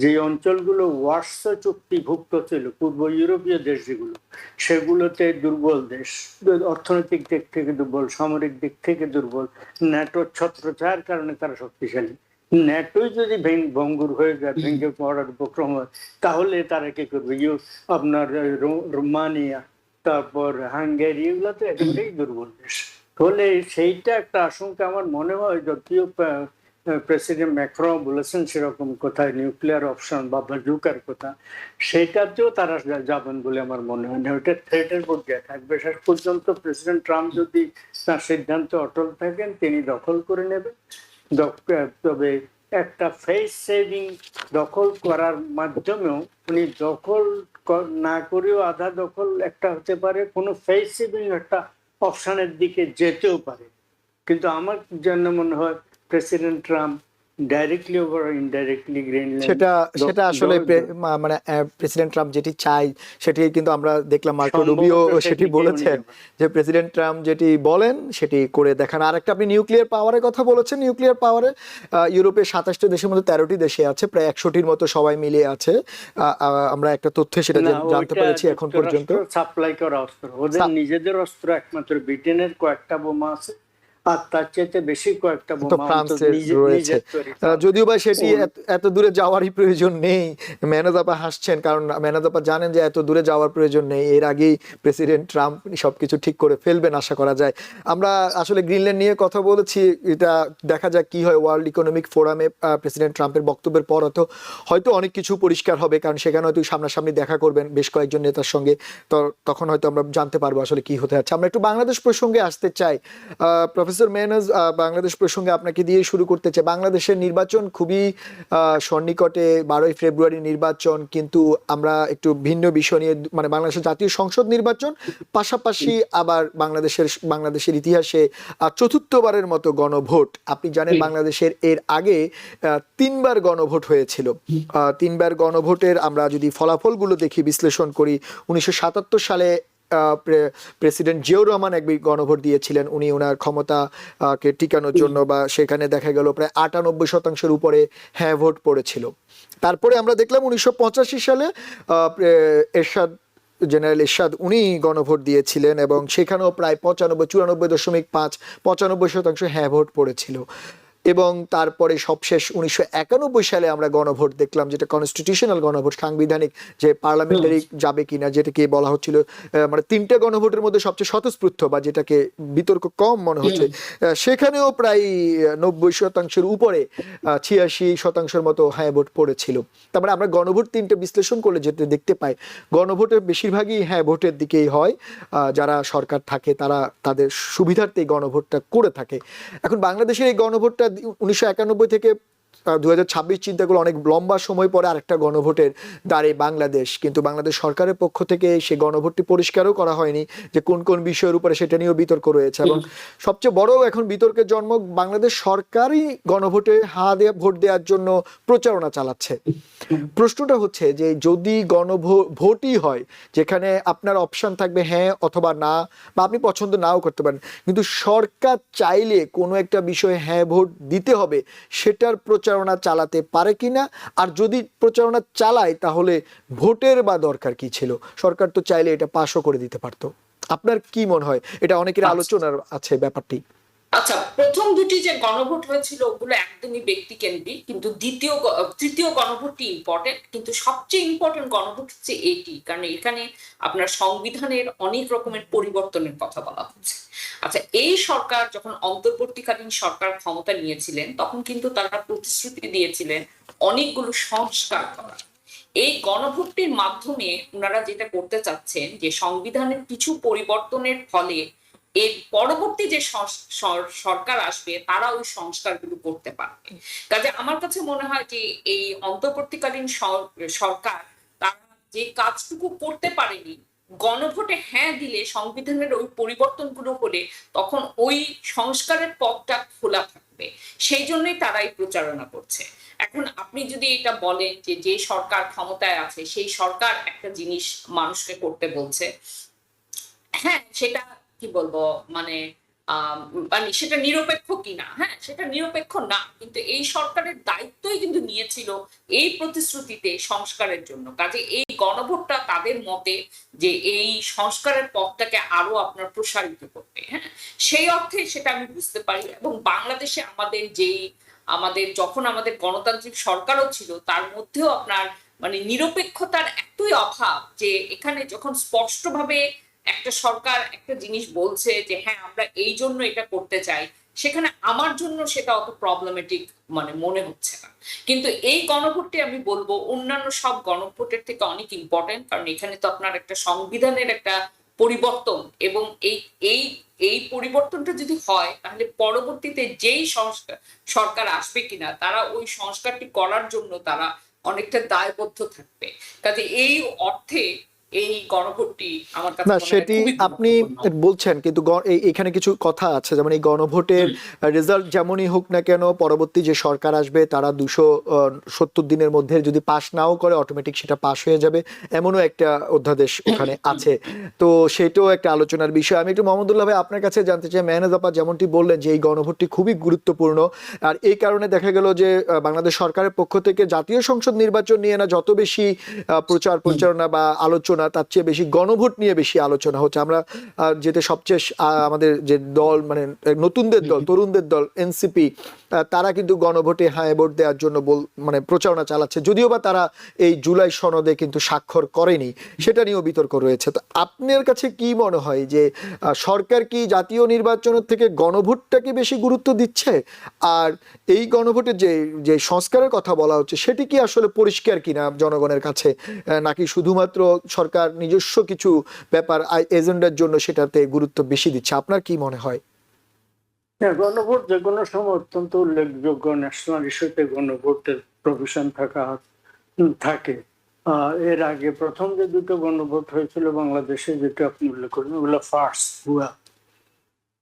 যে অঞ্চলগুলো ওয়ার্সা চুক্তিভুক্ত ছিল, পূর্ব ইউরোপীয় দেশ যেগুলো, সেগুলোতে দুর্বল দেশ, অর্থনৈতিক দিক থেকে দুর্বল, সামরিক দিক থেকে দুর্বল, ন্যাটোর ছত্রছায়ার কারণে তারা শক্তিশালী। ন্যাটোই যদি ভঙ্গুর হয়ে যায়, ভেঙে পড়ার উপক্রম হয়, তাহলে তারা কি করবে? আপনার রোমানিয়া, তারপর হাঙ্গেরি, এগুলো তো একেবারেই দুর্বল দেশ। ফলে সেইটা একটা আশঙ্কা। আমার মনে হয় যদিও প্রেসিডেন্ট ম্যাক্রন বলেছেন সেরকম কোথায় নিউক্লিয়ার অপশন বা বাজুকার কথা, সেটাতেও তারা যাবেন বলে আমার মনে হয় না। ওইটা থ্রেটের পর্যায়ে থাকবে। শেষ পর্যন্ত প্রেসিডেন্ট ট্রাম্প যদি তার সিদ্ধান্তে অটল থাকেন, তিনি দখল করে নেবেন। তবে একটা ফেস সেভিং দখল করার মাধ্যমেও উনি দখল না করেও আধা দখল একটা হতে পারে, কোনো ফেস সেভিং একটা অপশনের দিকে যেতেও পারে। কিন্তু আমার জন্য মনে হয় president Trump directly over indirectly Greenland, সেটা আসলে মানে প্রেসিডেন্ট ট্রাম্প যেটি চাই সেটি কিন্তু আমরা দেখলাম, মার্কো রুবিও সেটি বলেছেন যে প্রেসিডেন্ট ট্রাম্প যেটি বলেন সেটি করে দেখান। আর একটা আপনি নিউক্লিয়ার পাওয়ারের কথা বলেছেন। নিউক্লিয়ার পাওয়ারে ইউরোপের 27টি দেশের মধ্যে 13টি দেশে আছে, প্রায় 100টির মতো সবাই মিলিয়ে আছে। আমরা একটা তথ্য সেটা জানতে পেরেছি এখন পর্যন্ত। সাপ্লাই করা অস্ত্র, ওদের নিজেদের অস্ত্র একমাত্র ব্রিটেনের কয়েকটা বোমা আছে, আর তার চাইতে বেশি কয়েকটা বোমা ফ্রান্সের রয়েছে। যদিও বা সেটি এত দূরে যাওয়ারই প্রয়োজন নেই। ম্যানাজাপা হাসছেন, কারণ ম্যানাজাপা জানেন যে এত দূরে যাওয়ার প্রয়োজন নেই। এর আগেই প্রেসিডেন্ট ট্রাম্প সবকিছু ঠিক করে ফেলবেন আশা করা যায়। আমরা আসলে গ্রিনল্যান্ড নিয়ে কথা বলেছি, এটা দেখা যাক কি হয়। ওয়ার্ল্ড ইকোনমিক ফোরামে প্রেসিডেন্ট ট্রাম্পের বক্তব্যের পর হয়তো অনেক কিছু পরিষ্কার হবে, কারণ সেখানে হয়তো সামনাসামনি দেখা করবেন বেশ কয়েকজন নেতার সঙ্গে। তখন হয়তো আমরা জানতে পারবো আসলে কি হতে যাচ্ছে। আমরা একটু বাংলাদেশ প্রসঙ্গে আসতে চাই। প্রফেসর মেহনাজ, বাংলাদেশ প্রসঙ্গে আপনাকে দিয়ে শুরু করতে চাই। বাংলাদেশের নির্বাচন খুবই সন্নিকটে, 12ই ফেব্রুয়ারি নির্বাচন, কিন্তু আমরা একটু ভিন্ন বিষয় নিয়ে, মানে বাংলাদেশের জাতীয় সংসদ নির্বাচন, পাশাপাশি আবার বাংলাদেশের ইতিহাসে 4র্থবারের মতো গণভোট। আপনি জানেন বাংলাদেশের এর আগে 3বার গণভোট হয়েছিল। 3বার গণভোটের আমরা যদি ফলাফলগুলো দেখি, বিশ্লেষণ করি, 1977 সালে প্রেসিডেন্ট জিয়াউর রহমান একবার গণভোট দিয়েছিলেন, উনি ওনার ক্ষমতাকে টিকানোর জন্য, বা সেখানে দেখা গেল প্রায় 98% উপরে হ্যাঁ ভোট পড়েছিল। তারপরে আমরা দেখলাম 1985 সালে জেনারেল এরশাদ উনি গণভোট দিয়েছিলেন, এবং সেখানেও প্রায় 94.5 হ্যাঁ ভোট পড়েছিল। এবং তারপরে সবশেষ 1991 সালে আমরা গণভোট দেখলাম, যেটা কনস্টিটিউশনাল গণভোট, সাংবিধানিক, যে পার্লামেন্টারি যাবে কিনা, যেটাকে বলা হচ্ছিল মানে 3টে গণভোটের মধ্যে সবচেয়ে স্বতঃস্ফূর্ত বা যেটাকে বিতর্ক কম মনে হচ্ছে, সেখানেও প্রায় 90% উপরে, 86% মতো হ্যাঁ ভোট পড়েছিল। তারপরে আমরা গণভোট 3টে বিশ্লেষণ করলে যেটা দেখতে পাই, গণভোটের বেশিরভাগই হ্যাঁ ভোটের দিকেই হয়। যারা সরকার থাকে তারা তাদের সুবিধার্থে গণভোটটা করে থাকে। এখন বাংলাদেশের এই গণভোটটা 1991 থেকে 2026 চিন্তা করলে অনেক লম্বা সময় পরে আরেকটা গণভোটের দ্বারে বাংলাদেশ, কিন্তু বাংলাদেশ সরকারের পক্ষ থেকে সেই গণভোটটি পরিষ্কারও করা হয়নি যে কোন কোন বিষয়ের উপরে, সেটা নিয়েও বিতর্ক রয়েছে। এবং সবচেয়ে বড় এখন বিতর্কের জন্ম বাংলাদেশ সরকারই গণভোটে ভোট দেওয়ার জন্য প্রচারণা চালাচ্ছে। প্রশ্নটা হচ্ছে যে যদি গণভোটই হয় যেখানে আপনার অপশন থাকবে হ্যাঁ অথবা না, বা আপনি পছন্দ নাও করতে পারেন, কিন্তু সরকার চাইলে কোনো একটা বিষয়ে হ্যাঁ ভোট দিতে হবে, সেটার প্রচারণা চালাতে পারে কিনা? আর যদি প্রচারণা চালায় তাহলে ভোটের বা দরকার কি ছিল? সরকার তো চাইলে এটা পাশও করে দিতে পারতো। আপনার কি মনে হয়? এটা অনেকের আলোচনার আছে ব্যাপারটি। আচ্ছা, প্রথম দুটি যে গণভোট হয়েছিল ওগুলো একদমই ব্যক্তি কেন্দ্রিক, কিন্তু তৃতীয় গণভোটটি ইম্পর্টেন্ট, কিন্তু সবচেয়ে ইম্পর্টেন্ট গণভোট হচ্ছে এটি, কারণ এখানে আপনার সংবিধানের অনেক রকমের পরিবর্তনের কথা বলা হচ্ছে। আচ্ছা, এই সরকার যখন অন্তর্বর্তীকালীন সরকার ক্ষমতা নিয়েছিলেন তখন কিন্তু তারা প্রতিশ্রুতি দিয়েছিলেন অনেকগুলো সংস্কার করা। এই গণভোটটির মাধ্যমে ওনারা যেটা করতে চাচ্ছেন যে সংবিধানের কিছু পরিবর্তনের ফলে এর পরবর্তী যে সরকার আসবে তারা ওই সংস্কারগুলো করতে পারবে। কাজে আমার কাছে মনে হয় যে এই অন্তর্বর্তীকালীন সরকার তারা যে কাজটুকু করতে পারেনি, গণভোটে হ্যাঁ দিলে সংবিধানের ওই পরিবর্তনগুলো হলে তখন ওই সংস্কারের পথটা খোলা থাকবে, সেই জন্যই তারা এই প্রচারণা করছে। এখন আপনি যদি এটা বলেন যে যে সরকার ক্ষমতায় আছে সেই সরকার একটা জিনিস মানুষকে করতে বলছে, হ্যাঁ সেটা কি বলবো মানে মানে সেটা নিরপেক্ষ কিনা, হ্যাঁ সেটা নিরপেক্ষ না, কিন্তু এই সরকারের দায়িত্বই কিন্তু নিয়েছিল এই প্রতিশ্রুতিতে সংস্কারের জন্য। কাজে এই গণভোটটা তাদের মতে যে এই সংস্কারের পথটাকে আরো আপনার প্রসারিত করতে, হ্যাঁ সেই অর্থে সেটা আমি বুঝতে পারি। এবং বাংলাদেশে আমাদের যখন আমাদের গণতান্ত্রিক সরকারও ছিল তার মধ্যেও আপনার মানে নিরপেক্ষতার এতই অভাব যে এখানে যখন স্পষ্টভাবে একটা সরকার একটা জিনিস বলছে যে হ্যাঁ আমরা এই জন্য এটা করতে চাই, সেখানে আমার জন্য সেটা অত প্রবলেমেটিক মানে মনে হচ্ছে না। কিন্তু এই গণভোটটি আমি বলবো অন্যান্য সব গণভোটের থেকে অনেক ইম্পর্টেন্ট, কারণ এখানে তো আপনার একটা সংবিধানের একটা পরিবর্তন, এবং এই এই পরিবর্তনটা যদি হয় তাহলে পরবর্তীতে যেই সরকার আসবে কিনা তারা ওই সংস্কারটি করার জন্য তারা অনেকটা দায়বদ্ধ থাকবে। কাজে এই অর্থে এই গণভোটটি আমার কাছে না, সেটি আপনি বলছেন, কিন্তু এখানে কিছু কথা আছে, যেমন এই গণভোটের রেজাল্ট যেমনই হোক না কেন পরবর্তী যে সরকার আসবে তারা 270 দিনের মধ্যে যদি পাশ নাও করে অটোমেটিক সেটা পাশ হয়ে যাবে, এমনও একটা অধ্যাদেশ ওখানে আছে। তো সেটাও একটা আলোচনার বিষয়। আমি একটু মোহাম্মদুল্লাহ ভাই আপনার কাছে জানতে চাই, মেহনাজ আপা যেমনটি বললেন যে এই গণভোটটি খুবই গুরুত্বপূর্ণ, আর এই কারণে দেখা গেল যে বাংলাদেশ সরকারের পক্ষ থেকে জাতীয় সংসদ নির্বাচন নিয়ে না যত বেশি প্রচারণা বা আলোচনা, তার চেয়ে বেশি গণভোট নিয়ে বেশি আলোচনা হচ্ছে। আমরা যেতে সবচেয়ে আমাদের যে দল মানে নতুনদের দল, তরুণদের দল এনসিপি, তারা কিন্তু গণভোটে হ্যাঁ ভোট দেওয়ার জন্য মানে প্রচারণা চালাচ্ছে, যদিও বা তারা এই জুলাই সনদে কিন্তু স্বাক্ষর করেনি, সেটা নিয়েও বিতর্ক রয়েছে। তো আপনার কাছে কি মনে হয় যে সরকার কি জাতীয় নির্বাচনের থেকে গণভোটটাকে বেশি গুরুত্ব দিচ্ছে? আর এই গণভোটের যে সংস্কারের কথা বলা হচ্ছে সেটি কি আসলে পরিষ্কার কিনা জনগণের কাছে, নাকি শুধুমাত্র সরকার নিজস্ব কিছু ব্যাপার এজেন্ডার জন্য সেটাতে গুরুত্ব বেশি দিচ্ছে? আপনার কি মনে হয়? গণভোট যে কোনো সময় অত্যন্ত উল্লেখযোগ্য ন্যাশনাল ইস্যুতে গণভোটের প্রভিশন থাকে। এর আগে প্রথম যে দুটো গণভোট হয়েছিল বাংলাদেশে, যেটা আপনি উল্লেখ করেন, ওগুলো ফার্স্ট ভুয়া।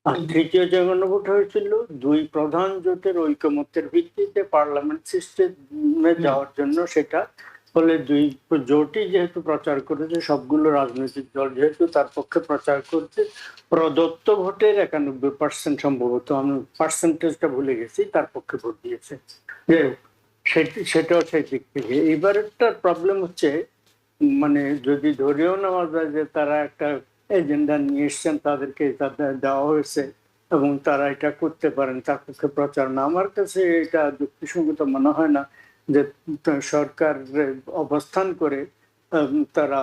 আর তৃতীয় যে গণভোট হয়েছিল দুই প্রধান জোটের ঐকমত্যের ভিত্তিতে পার্লামেন্ট সিস্টেমে যাওয়ার জন্য, সেটা ফলে দুই জোটই যেহেতু প্রচার করেছে, সবগুলো রাজনৈতিক দল যেহেতু তার পক্ষে প্রচার করছে, প্রদত্ত ভোটের 91% সম্ভবত, আমি পার্সেন্টেজটা ভুলে গেছি, তার পক্ষে ভোট দিয়েছে। সেটাও সেই দিক থেকে এবারেরটা প্রবলেম হচ্ছে, মানে যদি ধরেও নেওয়া যায় যে তারা একটা এজেন্ডা নিয়ে এসছেন, তাদেরকে তাদের দেওয়া হয়েছে এবং তারা এটা করতে পারেন, তার পক্ষে প্রচার না, আমার কাছে এটা যুক্তিসঙ্গত মনে হয় না যে সরকার অবস্থান করে তারা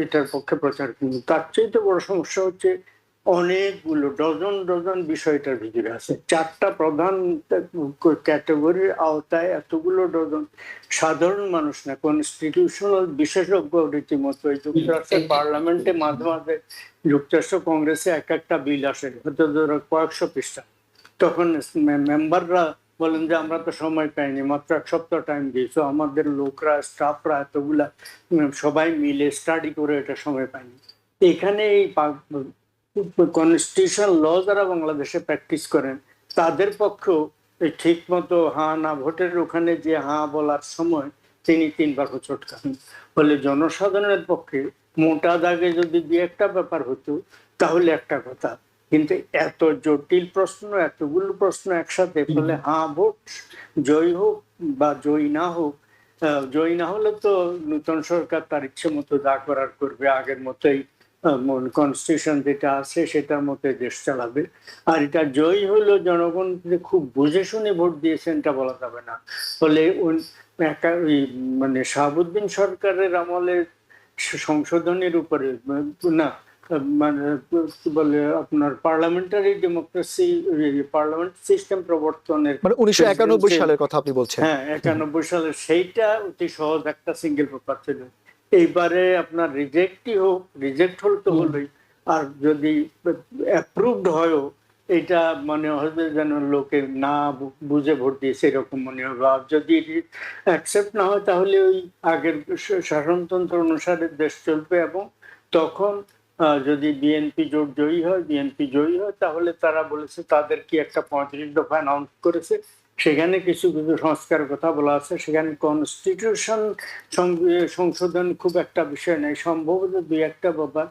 এটার পক্ষে প্রচার করবে। তার চাইতে বড় সমস্যা হচ্ছে অনেকগুলো ডজন বিষয়টার ভিতরে আছে, 4টা প্রধান ক্যাটাগরির আওতায় এতগুলো ডজন। সাধারণ মানুষ না, কনস্টিটিউশনাল বিশেষজ্ঞ রীতিমতো এই যুক্তরাষ্ট্রের পার্লামেন্টে মাঝে মাঝে যুক্তরাষ্ট্র কংগ্রেসে একটা বিল আসে হয়তো কয়েকশো পৃষ্ঠা, তখন মেম্বাররা বলেন যে আমরা তো সময় পাইনি, মাত্র 1 সপ্তাহ টাইম দিয়েছো, আমাদের লোকরা স্টাফরা এতগুলা সবাই মিলে স্টাডি করে এটা সময় পাইনি। এখানে এই কনস্টিটিউশন ল যারা বাংলাদেশে প্র্যাকটিস করেন তাদের পক্ষেও এই ঠিক মতো হ্যাঁ না ভোটের ওখানে যে হ্যাঁ বলার সময় তিনি 3বার হোঁচট খান। ফলে জনসাধারণের পক্ষে মোটা দাগে যদি 2-1টা ব্যাপার হতো তাহলে একটা কথা, কিন্তু এত জটিল প্রশ্ন, এতগুলো প্রশ্ন একসাথে, ফলে হ্যাঁ ভোট জয়ী হোক বা জয়ী না হোক, জয়ী না হলে তো নতুন সরকার তার ইচ্ছে মতো যা করার করবে, আগের মতোই কনস্টিটিউশন যেটা আছে সেটার মতো দেশ চালাবে। আর এটা জয়ী হলো জনগণ খুব বুঝে শুনে ভোট দিয়েছেন এটা বলা যাবে না। ফলে মানে শাহাবুদ্দিন সরকারের আমলে সংশোধনের উপরে না, মানে কি বলে আপনার পার্লামেন্টারি ডেমোক্রেসি, পার্লামেন্ট সিস্টেম প্রবর্তনের, মানে 1991 সালের কথা আপনি বলছেন? হ্যাঁ 91 সালের, সেইটা অতি সহজ একটা সিঙ্গেল পেপার ছিল। এইবারে আপনার রিজেক্ট হল তো হলোই, আর যদি অ্যাপ্রুভড হয়ও এটা মনে হবে যেন লোকে না বুঝে ভোট দিয়েছে এরকম মনে হবে। আর যদি অ্যাকসেপ্ট না হয় তাহলে ওই আগের শাসনতন্ত্র অনুসারে দেশ চলবে। এবং তখন যদি বিএনপি জোট জয়ী হয় তাহলে তারা বলেছে তাদের কি একটা 35 দফা অ্যানাউন্স করেছে, সেখানে কিছু কিছু সংস্কারের কথা বলা আছে। সেখানে কনস্টিটিউশন সংশোধন খুব একটা বিষয় নেই, সম্ভবত 2-1টা ব্যাপার।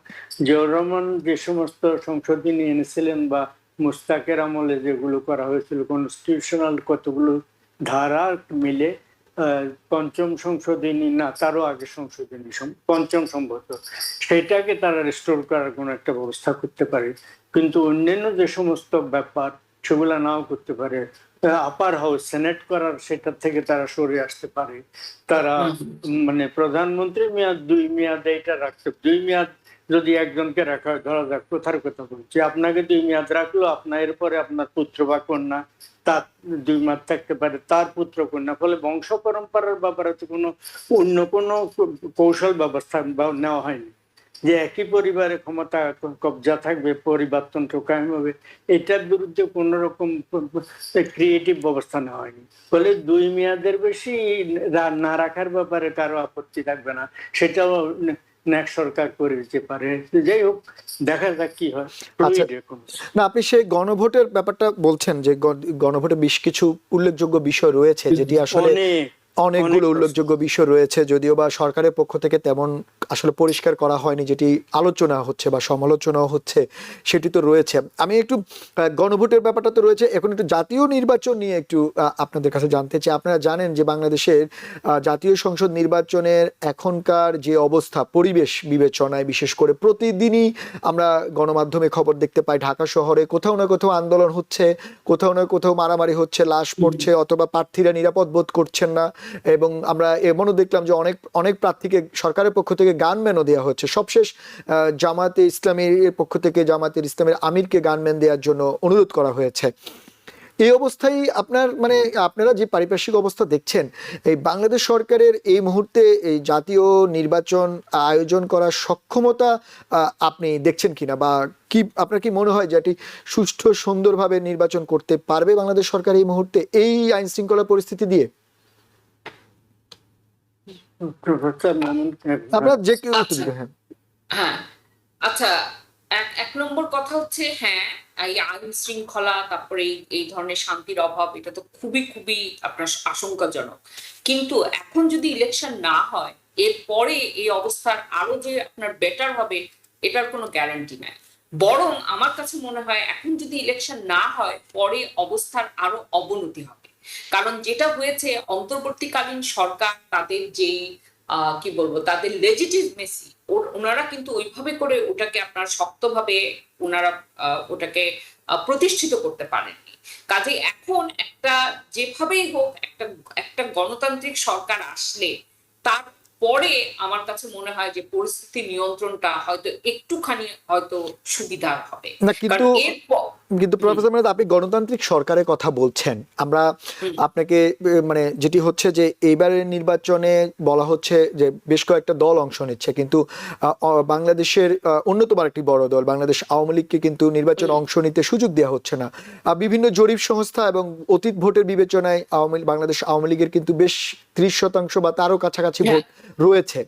জিয়াউর রহমান যে সমস্ত সংশোধনী এনেছিলেন বা মুস্তাকের আমলে যেগুলো করা হয়েছিল, কনস্টিটিউশনাল কতগুলো ধারা মিলে 5ম সংশোধনী না তারও আগে সংশোধনী 5ম সম্ভবত, সেটাকে তারা রেস্টোর করার কোনো একটা ব্যবস্থা করতে পারে। কিন্তু অন্যান্য যে সমস্ত ব্যাপার সেগুলা নাও করতে পারে। আপার হাউস সেনেট করার সেটা থেকে তারা সরে আসতে পারে। তারা মানে প্রধানমন্ত্রী মেয়াদ 2 মেয়াদ এটা রাখতে, 2 মেয়াদ যদি একজনকে রাখা হয়, ধরা যাক কথার কথা বলছি, আপনাকে 2 মেয়াদ রাখলো, আপনার এরপরে আপনার পুত্র বা কন্যা তার 2 মেয়াদ থাকতে পারে, তার পুত্র কন্যা। ফলে বংশ পরম্পরার ব্যাপারে তো অন্য কোনো কৌশল ব্যবস্থা নেওয়া হয়নি যে একই পরিবারে ক্ষমতা কবজা থাকবে, পরিবারতন্ত্র কায়েম হবে, এটার বিরুদ্ধে কোন রকম ক্রিয়েটিভ ব্যবস্থা নেওয়া হয়নি। ফলে 2 মেয়াদের বেশি না রাখার ব্যাপারে কারো আপত্তি থাকবে না, সেটাও নেক্সট সরকার করে দিতে পারে। যাই হোক, দেখা যাক কি হয়। আচ্ছা, না আপনি সেই গণভোটের ব্যাপারটা বলছেন যে গণভোটে বেশ কিছু উল্লেখযোগ্য বিষয় রয়েছে, যেটি আসলে অনেকগুলো উল্লেখযোগ্য বিষয় রয়েছে, যদিও বা সরকারের পক্ষ থেকে তেমন আসলে পরিষ্কার করা হয়নি, যেটি আলোচনা হচ্ছে বা সমালোচনাও হচ্ছে, সেটি তো রয়েছে। আমি একটু গণভোটের ব্যাপারটা তো রয়েছে, এখন একটু জাতীয় নির্বাচন নিয়ে একটু আপনাদের কাছে জানতে চাই। আপনারা জানেন যে বাংলাদেশের জাতীয় সংসদ নির্বাচনের এখনকার যে অবস্থা, পরিবেশ বিবেচনায় বিশেষ করে প্রতিদিনই আমরা গণমাধ্যমে খবর দেখতে পাই, ঢাকা শহরে কোথাও না কোথাও আন্দোলন হচ্ছে, কোথাও না কোথাও মারামারি হচ্ছে, লাশ পড়ছে, অথবা প্রার্থীরা নিরাপদ বোধ করছেন না। এবং আমরা এমনও দেখলাম যে অনেক প্রার্থীকে সরকারের পক্ষ থেকে গানম্যানও দেওয়া হচ্ছে। সবশেষ জামাতে ইসলামীর পক্ষ থেকে জামাতের ইসলামের আমিরকে গানম্যান দেওয়ার জন্য অনুরোধ করা হয়েছে। এই অবস্থায় আপনারা যে পারিপার্শ্বিক অবস্থা দেখছেন, এই বাংলাদেশ সরকারের এই মুহূর্তে এই জাতীয় নির্বাচন আয়োজন করার সক্ষমতা আপনি দেখছেন কিনা, বা কি আপনার কি মনে হয় যে এটি সুষ্ঠু সুন্দরভাবে নির্বাচন করতে পারবে বাংলাদেশ সরকার এই মুহূর্তে এই আইন শৃঙ্খলা পরিস্থিতি দিয়ে? আপনারা যে কেউ উত্তর দিবেন। হ্যাঁ, আচ্ছা, এক নম্বর কথা হচ্ছে, হ্যাঁ, এই আইন শৃঙ্খলা, তারপরে এই ধরনের শান্তির অভাব, এটা তো খুবই খুবই আপনার আশঙ্কাজনক। কিন্তু এখন যদি ইলেকশন না হয়, এরপরে এই অবস্থার আরো যে আপনার বেটার হবে, এটার কোনো গ্যারান্টি নাই। বরং আমার কাছে মনে হয় এখন যদি ইলেকশন না হয়, পরে অবস্থার আরো অবনতি হবে। কারণ যেটা হয়েছে, অন্তর্বর্তীকালীন সরকার তাদের যেই কি বলবো, তাদের লেজিটিমেসি, ওনারা কিন্তু ওইভাবে করে ওটাকে আপনার শক্তভাবে ওনারা ওটাকে প্রতিষ্ঠিত করতে পারেননি। কাজে এখন একটা যেভাবেই হোক একটা গণতান্ত্রিক সরকার আসলে তারপরে আমার কাছে মনে হয় যে পরিস্থিতি নিয়ন্ত্রণটা হয়তো একটুখানি হয়তো সুবিধার হবে। না, কিন্তু কিন্তু প্রফেসর মেহনাজ, আপনি গণতান্ত্রিক সরকারের কথা বলছেন, আমরা আপনাকে মানে যেটি হচ্ছে যে এইবারের নির্বাচনে বলা হচ্ছে যে বেশ কয়েকটা দল অংশ নিচ্ছে, কিন্তু বাংলাদেশের অন্যতম একটি বড় দল বাংলাদেশ আওয়ামী লীগকে কিন্তু নির্বাচনে অংশ নিতে সুযোগ দেওয়া হচ্ছে না। বিভিন্ন জরিপ সংস্থা এবং অতীত ভোটের বিবেচনায় বাংলাদেশ আওয়ামী লীগের কিন্তু বেশ 30% বা তারও কাছাকাছি ভোট রয়েছে।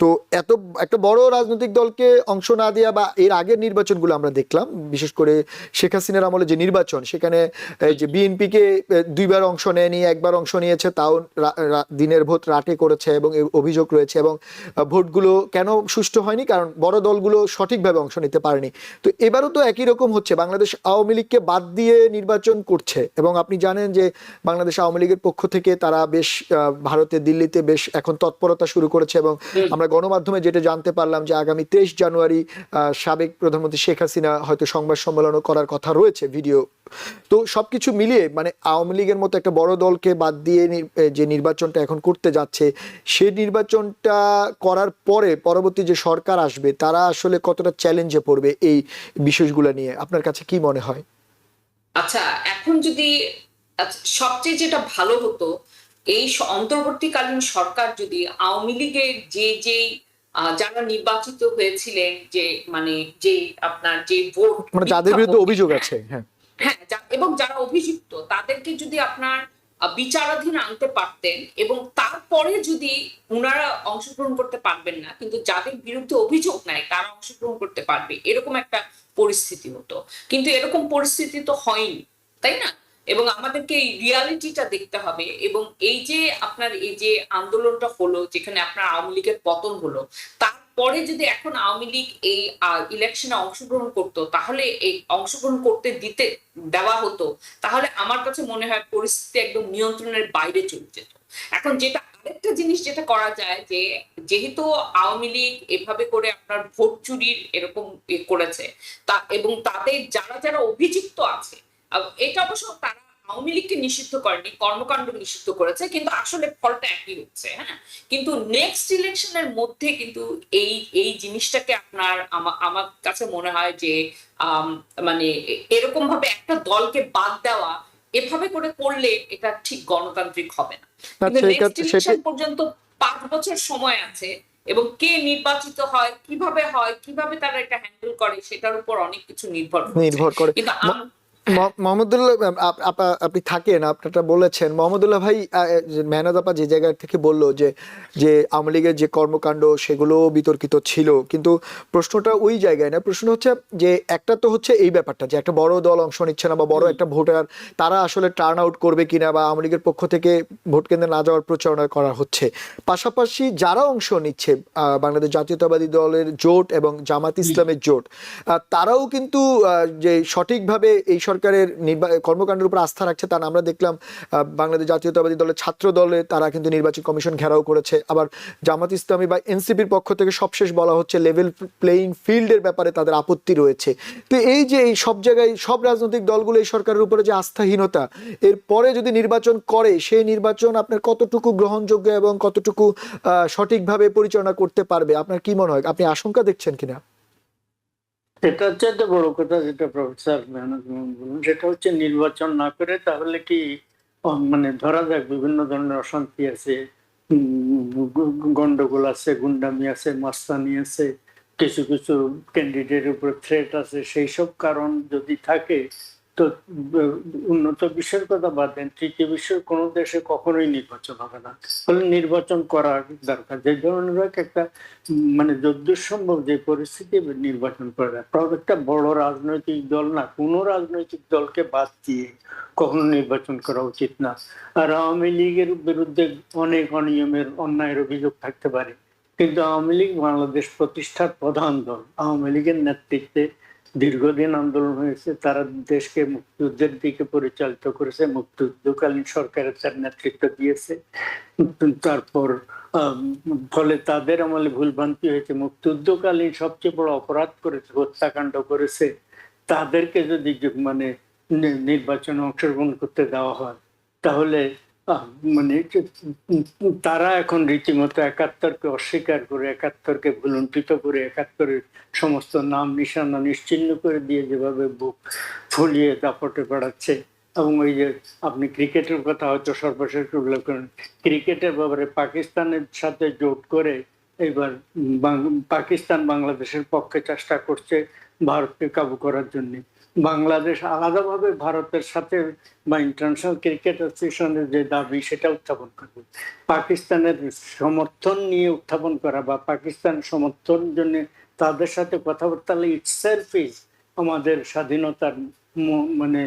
তো এত একটা বড় রাজনৈতিক দলকে অংশ না দেওয়া, বা এর আগের নির্বাচনগুলো আমরা দেখলাম, বিশেষ করে শেখ হাসিনার আমলে যে নির্বাচন, সেখানে যে বিএনপিকে 2বার অংশ নেয়নি, 1বার অংশ নিয়েছে, তাও দিনের ভোট রাতে করেছে এবং অভিযোগ রয়েছে। এবং ভোটগুলো কেন সুষ্ঠু হয়নি, কারণ বড় দলগুলো সঠিকভাবে অংশ নিতে পারেনি। তো এবারও তো একই রকম হচ্ছে, বাংলাদেশ আওয়ামী লীগকে বাদ দিয়ে নির্বাচন করছে। এবং আপনি জানেন যে বাংলাদেশ আওয়ামী লীগের পক্ষ থেকে তারা বেশ ভারতে, দিল্লিতে বেশ এখন তৎপরতা শুরু করেছে। এবং আমরা গণমাধ্যমে যেটা জানতে পারলাম যে আগামী 23 জানুয়ারি সাবেক প্রধানমন্ত্রী শেখ হাসিনা হয়তো সংবাদ সম্মেলনও করার কথা রয়েছে, ভিডিও। তো সবকিছু মিলিয়ে মানে আওয়ামী লীগের মতো একটা বড় দলকে বাদ দিয়ে যে নির্বাচনটা এখন করতে যাচ্ছে, সেই নির্বাচনটা করার পরে পরবর্তী যে সরকার আসবে তারা আসলে কতটা চ্যালেঞ্জে পড়বে এই বিষয়গুলো নিয়ে, আপনার কাছে কি মনে হয়? আচ্ছা, এখন যদি সবচেয়ে যেটা ভালো হতো, এই অন্তর্বর্তীকালীন সরকার যদি আওয়ামী লীগের যারা নির্বাচিত হয়েছিলেন, যে মানে যে আপনার যে ভোট, মানে যাদের বিরুদ্ধে অভিযোগ আছে, হ্যাঁ হ্যাঁ, এবং যারা অভিযুক্ত তাদেরকে যদি আপনার বিচারাধীন আনতে পারতেন, এবং তারপরে যদি ওনারা অংশগ্রহণ করতে পারবেন না, কিন্তু যাদের বিরুদ্ধে অভিযোগ নাই তারা অংশগ্রহণ করতে পারবে, এরকম একটা পরিস্থিতি হতো। কিন্তু এরকম পরিস্থিতি তো হয়নি, তাই না? এবং আমাদেরকে এই রিয়ালিটিটা দেখতে হবে। এবং এই যে আপনার এই যে আন্দোলনটা হলো, যেখানে আপনার আওয়ামী লীগের পতন হলো, তারপরে যদি এখন আওয়ামী লীগ এই ইলেকশনে অংশগ্রহণ করতো, তাহলে এই অংশগ্রহণ করতে দেওয়া হতো, তাহলে আমার কাছে মনে হয় পরিস্থিতি একদম নিয়ন্ত্রণের বাইরে চলে যেত। এখন যেটা আরেকটা জিনিস যেটা করা যায়, যে যেহেতু আওয়ামী লীগ এভাবে করে আপনার ভোট চুরির এরকম করেছে, এবং তাদের যারা যারা অভিযুক্ত আছে, এটা অবশ্য তারা আওয়ামী লীগকে নিষিদ্ধ করেনি, কর্মকাণ্ড নিষিদ্ধ করেছে, কিন্তু আসলে ফলটা একই হচ্ছে। হ্যাঁ, কিন্তু নেক্সট ইলেকশনের মধ্যে কিন্তু এই এই জিনিসটাকে আপনার আমার কাছে মনে হয় যে মানে এরকম ভাবে একটা দলকে বাদ দেওয়া, এভাবে করে করলে এটা ঠিক গণতান্ত্রিক হবে না। কিন্তু নেক্সট ইলেকশন পর্যন্ত 5 বছর সময় আছে, এবং কে নির্বাচিত হয়, কিভাবে তারা এটা হ্যান্ডেল করে, সেটার উপর অনেক কিছু নির্ভর করে। কিন্তু মোহাম্মদুল্লাহ, আপনি থাকেন, আপনারটা বলেছেন মোহাম্মদুল্লাহ ভাই, মেহনাজ আপা যে জায়গা থেকে বললো যে যে আওয়ামী লীগের যে কর্মকাণ্ড সেগুলো বিতর্কিত ছিল, কিন্তু প্রশ্নটা ওই জায়গায় না। প্রশ্ন হচ্ছে যে একটা তো হচ্ছে এই ব্যাপারটা যে একটা বড় দল অংশ নিচ্ছে না, বা বড় একটা ভোটার তারা আসলে টার্ন আউট করবে কিনা, বা আওয়ামী লীগের পক্ষ থেকে ভোট কেন্দ্রে না যাওয়ার প্রচারণা করা হচ্ছে। পাশাপাশি যারা অংশ নিচ্ছে, বাংলাদেশ জাতীয়তাবাদী দলের জোট এবং জামাত ইসলামের জোট, তারাও কিন্তু যে সঠিকভাবে এই সরকারের কর্মকাণ্ডের উপর আস্থা রাখছে তা না। আমরা দেখলাম বাংলাদেশ জাতীয়তাবাদী দলের ছাত্র দলে তারা কিন্তু নির্বাচন কমিশন ঘেরাও করেছে। আবার জামাত ইসলামী বা এনসিপির পক্ষ থেকে সবশেষ বলা হচ্ছে লেভেল প্লেইং ফিল্ডের ব্যাপারে তাদের আপত্তি রয়েছে। তো এই যে এই সব জায়গায় সব রাজনৈতিক দলগুলো এই সরকারের উপরে যে আস্থাহীনতা, এরপরে যদি নির্বাচন করে, সেই নির্বাচন আপনার কতটুকু গ্রহণযোগ্য এবং কতটুকু সঠিকভাবে পরিচালনা করতে পারবে, আপনার কি মনে হয়? আপনি আশঙ্কা দেখছেন কিনা? এটা হচ্ছে একটা বড় কথা, যেটা প্রফেসর মেহনাজ বলুন, সেটা হচ্ছে নির্বাচন না করে তাহলে কি মানে ধরা যাক বিভিন্ন ধরনের অশান্তি আছে, গন্ডগোল আছে, গুন্ডামি আছে, মাস্তানি আছে, কিছু কিছু ক্যান্ডিডেটের উপর থ্রেট আছে, সেই সব কারণ যদি থাকে, তো উন্নত বিশ্বের কথা বাদ দেন, তৃতীয় বিশ্বের কোনো দেশে কখনোই নির্বাচন হবে না। ফলে নির্বাচন করার দরকার, যে ধরনের একটা মানে যদ্দূর সম্ভব যে পরিস্থিতি নির্বাচন করা যায়। একটা বড় রাজনৈতিক দল না, কোনো রাজনৈতিক দলকে বাদ দিয়ে কখনো নির্বাচন করা উচিত না। আর আওয়ামী লীগের বিরুদ্ধে অনেক অনিয়মের, অন্যায়ের অভিযোগ থাকতে পারে, কিন্তু আওয়ামী লীগ বাংলাদেশ প্রতিষ্ঠার প্রধান দল। আওয়ামী লীগের নেতৃত্বে দীর্ঘদিন আন্দোলন হয়েছে, তারা দেশকে মুক্তিযুদ্ধের দিকে পরিচালিত করেছে, মুক্তিযুদ্ধকালীন সরকারের তার নেতৃত্ব দিয়েছে। তারপর ফলে তাদের আমলে ভুলভ্রান্তি হয়েছে, মুক্তিযুদ্ধকালীন সবচেয়ে বড় অপরাধ করেছে, হত্যাকাণ্ড করেছে। তাদেরকে যদি মানে নির্বাচনে অংশগ্রহণ করতে দেওয়া হয়, তাহলে আহ, মানে তারা এখন রীতিমতো একাত্তরকে অস্বীকার করে, একাত্তরকে ভুলুণ্ঠিত করে, একাত্তরের সমস্ত নাম নিশানা নিশ্চিহ্ন করে দিয়ে যেভাবে বুক ফুলিয়ে দাপটে বেড়াচ্ছে। এবং ওই যে আপনি ক্রিকেটের কথা হয়তো সর্বশেষ উল্লেখ করেন, ক্রিকেটের ব্যাপারে পাকিস্তানের সাথে জোট করে এবার পাকিস্তান বাংলাদেশের পক্ষে চেষ্টা করছে ভারতকে কাবু করার জন্য। বাংলাদেশ আলাদাভাবে ভারতের সাথে বা ইন্টারন্যাশনাল ক্রিকেট অ্যাসোসিয়েশনের যে দাবি সেটা উত্থাপন করবে। পাকিস্তানের সমর্থন নিয়ে উত্থাপন করা বা পাকিস্তান সমর্থন জন্য তাদের সাথে কথাবার্তা ইটসেলফ ইজ আমাদের স্বাধীনতার মানে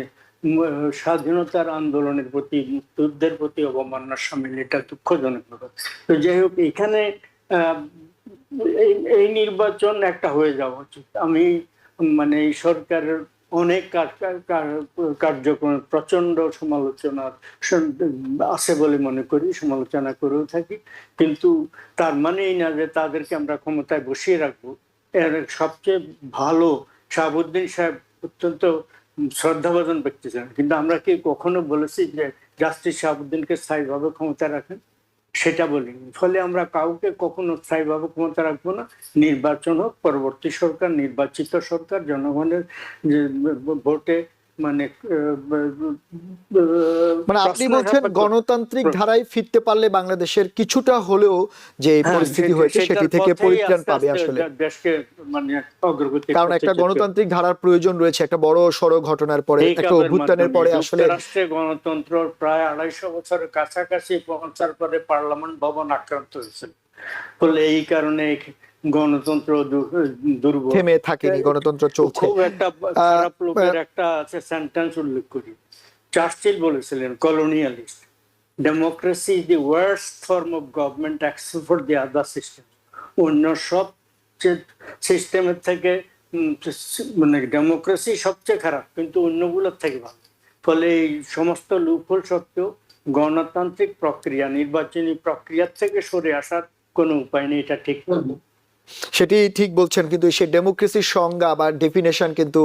স্বাধীনতার আন্দোলনের প্রতি, মুক্তিযুদ্ধের প্রতি অবমাননার সামিল। এটা দুঃখজনক ব্যাপার। তো যাই হোক, এখানে এই নির্বাচন একটা হয়ে যাওয়া উচিত। আমি মানে এই সরকারের অনেক কার্যক্রম প্রচন্ড সমালোচনা আছে বলে মনে করি, সমালোচনা করেও থাকি, কিন্তু তার মানেই না যে তাদেরকে আমরা ক্ষমতায় বসিয়ে রাখবো। এর সবচেয়ে ভালো শাহাবুদ্দিন সাহেব অত্যন্ত শ্রদ্ধাভাজন ব্যক্তি ছিলেন, কিন্তু আমরা কি কখনো বলেছি যে জাস্টিস শাহাবুদ্দিনকে স্থায়ীভাবে ক্ষমতা রাখেন? সেটা বলিনি। ফলে আমরা কাউকে কখনো স্থায়ীভাবে ক্ষমতা রাখবো না। নির্বাচন হোক, পরবর্তী সরকার, নির্বাচিত সরকার জনগণের যে ভোটে মানে মানে আপনি বলছেন গণতান্ত্রিক ধারায় ফিরতে পারলে বাংলাদেশের কিছুটা হলেও যে পরিস্থিতি হয়েছে সেটি থেকে পরিত্রাণ পাবে আসলে। দেশকে মানে অগ্রগতি, কারণ একটা গণতান্ত্রিক ধারার প্রয়োজন রয়েছে একটা বড় সড়ো ঘটনার পরে, একটা অভ্যুত্থানের পরে আসলে। রাষ্ট্রে গণতন্ত্র প্রায় 250 বছরের কাছাকাছি পৌঁছার পরে পার্লামেন্ট ভবন আক্রান্ত হয়েছে। ফলে এই কারণে গণতন্ত্র দুর্বল, থেমে থাকেনি, গণতন্ত্র চলছে। খুব একটা খারাপ লোকের একটা আছে সেন্টেন্স উল্লেখ করি, চার্চিল বলেছিলেন, colonialist, democracy is the worst form of government except for the other system. অন্য সব সিস্টেমের থেকে মানে ডেমোক্রেসি সবচেয়ে খারাপ, কিন্তু অন্যগুলোর থেকে ভালো। ফলে এই সমস্ত লুপহোল সত্ত্বেও গণতান্ত্রিক প্রক্রিয়া, নির্বাচনী প্রক্রিয়ার থেকে সরে আসার কোনো উপায় নেই, এটা ঠিক না। সেটি ঠিক বলছেন, কিন্তু সেই ডেমোক্রেসির সংজ্ঞা বা ডেফিনেশন কিন্তু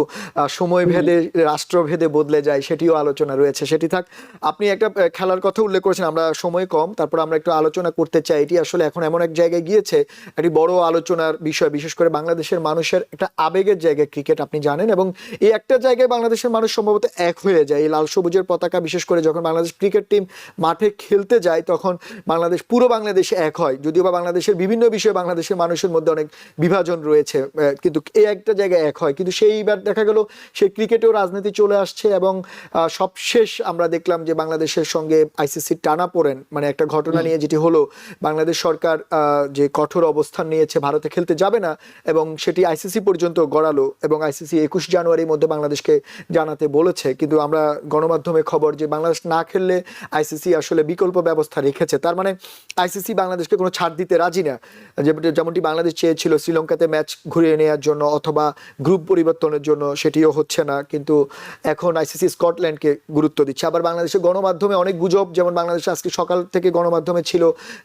সময় ভেদে, রাষ্ট্রভেদে বদলে যায়, সেটিও আলোচনা রয়েছে। সেটি থাক। আপনি একটা খেলার কথা উল্লেখ করেছেন, আমরা সময় কম, তারপর আমরা একটু আলোচনা করতে চাই। এটি আসলে এখন এমন এক জায়গায় গিয়েছে, একটি বড় আলোচনার বিষয়, বিশেষ করে বাংলাদেশের মানুষের একটা আবেগের জায়গায় ক্রিকেট, আপনি জানেন। এবং এই একটা জায়গায় বাংলাদেশের মানুষ সম্ভবত এক হয়ে যায়, এই লাল সবুজের পতাকা, বিশেষ করে যখন বাংলাদেশ ক্রিকেট টিম মাঠে খেলতে যায় তখন বাংলাদেশ, পুরো বাংলাদেশ এক হয়। যদিও বা বাংলাদেশের বিভিন্ন বিষয়ে বাংলাদেশের মানুষের মধ্যে অনেক বিভাজন রয়েছে, কিন্তু এই একটা জায়গায় এক হয়। কিন্তু সেইবার দেখা গেল সেই ক্রিকেটেও রাজনীতি চলে আসছে। এবং সবশেষ আমরা দেখলাম যে বাংলাদেশের সঙ্গে আইসিসির টানাপোড়েন, মানে একটা ঘটনা নিয়ে যেটি হলো, বাংলাদেশ সরকার যে কঠোর অবস্থান নিয়েছে, ভারতে খেলতে যাবে না, এবং সেটি আইসিসি পর্যন্ত গড়ালো, এবং আইসিসি 21 জানুয়ারির মধ্যে বাংলাদেশকে জানাতে বলেছে। কিন্তু আমরা গণমাধ্যমে খবর যে বাংলাদেশ না খেললে আইসিসি আসলে বিকল্প ব্যবস্থা রেখেছে। তার মানে আইসিসি বাংলাদেশকে কোনো ছাড় দিতে রাজি না, যেমনটি বাংলাদেশ চেয়েছিল শ্রীলঙ্কাতে ম্যাচ ঘুরিয়ে নেওয়ার জন্য অথবা গ্রুপ পরিবর্তনের জন্য, সেটিও হচ্ছে না। কিন্তু এখন আইসিসি স্কটল্যান্ডকে গুরুত্ব দিচ্ছে। আবার বাংলাদেশের গণমাধ্যমে অনেক গুজব, যেমন বাংলাদেশে আজকে সকাল থেকে গণমাধ্যমে ছিল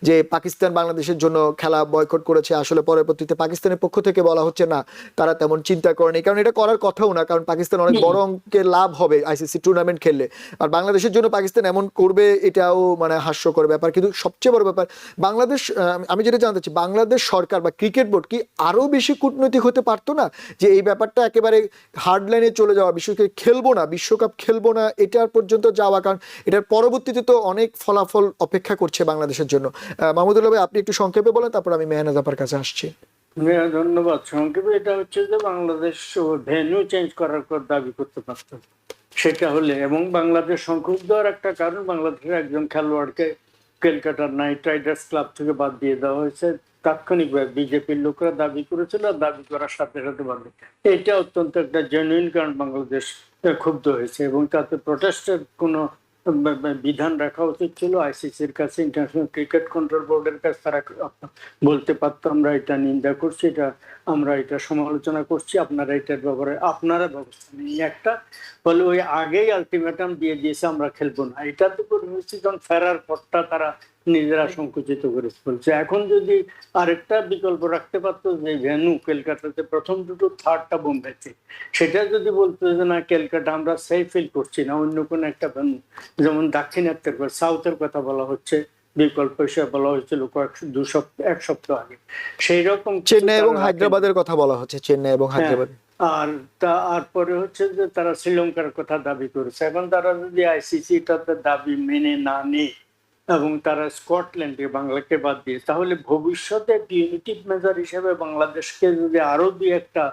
যে পাকিস্তান বাংলাদেশের জন্য খেলা বয়কট করেছে। আসলে পরবর্তীতে পাকিস্তানের পক্ষ থেকে বলা হচ্ছে না, তারা তেমন চিন্তা করেনি, কারণ এটা করার কথাও না, কারণ পাকিস্তান অনেক বড় অঙ্কের লাভ হবে আইসিসি টুর্নামেন্ট খেললে। আর বাংলাদেশের জন্য পাকিস্তান এমন করবে, এটাও মানে হাস্যকর ব্যাপার। কিন্তু সবচেয়ে বড় ব্যাপার, বাংলাদেশ, আমি যেটা জানতে চাই, বাংলাদেশ সরকার বা ক্রিকেট বোর্ড কি আরো বেশি কূটনৈতিক হতে পারতো না? যে এই ব্যাপারটা একেবারে হার্ড লাইনে চলে যাওয়া, বিশ্বকে খেলবো না, বিশ্বকাপ খেলবো না, এটার পর্যন্ত যাওয়া, কারণ এটার পরবর্তীতে তো অনেক ফলাফল অপেক্ষা করছে বাংলাদেশের জন্য। মাহমুদুল্লাহ ভাই, আপনি একটু সংক্ষেপে বলেন, তারপর আমি মেহনাজ আপার কাছে আসছি। ধন্যবাদ। সংক্ষেপে এটা হচ্ছে যে বাংলাদেশ ভেন্যু চেঞ্জ করার দাবি করতে পারত, সেটা হলে, এবং বাংলাদেশ সংক্ষুব্ধ হওয়ার একটা কারণ, বাংলাদেশের একজন খেলোয়াড়কে কলকাতার নাইট রাইডার্স ক্লাব থেকে বাদ দিয়ে দেওয়া হয়েছে তাৎক্ষণিকভাবে। বিজেপির লোকরা দাবি করেছিল, দাবি করার সাথে সাথে বাদ। এটা অত্যন্ত একটা জেনুইন কারণ বাংলাদেশ ক্ষুব্ধ হয়েছে, এবং তাতে প্রটেস্টের কোনো বিধান রাখা উচিত ছিল আইসিসির কাছে, ইন্টারন্যাশনাল ক্রিকেট কন্ট্রোল বোর্ডের কাছে। তারা বলতে পারতো আমরা এটা নিন্দা করছি, আমরা এটা সমালোচনা করছি, আপনারা এটার ব্যাপারে আপনারা ব্যবস্থা নেই একটা। ফলে ওই আগেই আলটিমেটাম দিয়ে দিয়েছে আমরা খেলবো না। এটা তো পরিস্থিতি যখন ফেরার পরটা তারা নিজেরা সংকুচিত করে বলছে। এখন যদি আরেকটা বিকল্প রাখতে পারতো যে ভেনু কলকাতাতে প্রথম দুটো, থার্ডটা বোম্বেতে, সেটা যদি বলতো যে না ক্যালকাটা আমরা সেফ ফিল করছি না, অন্য কোনো একটা ভেনু, যেমন দাক্ষিণাত্যের সাউথের কথা বলা হচ্ছে, বিকল্প হিসেবে বলা হয়েছিল এক সপ্তাহ আগে, সেই রকম চেন্নাই এবং হায়দ্রাবাদের কথা বলা হচ্ছে, চেন্নাই এবং হায়দ্রাবাদ। আর তারপরে হচ্ছে যে তারা শ্রীলঙ্কার কথা দাবি করেছে। এখন তারা যদি আইসিসিটাতে দাবি মেনে না নেয় এবং তারা স্কটল্যান্ডে বাংলাকে বাদ দিয়ে, তাহলে ভবিষ্যতে পিউনিটিভ মেজার হিসেবে বাংলাদেশকে যদি আরো দুই একটা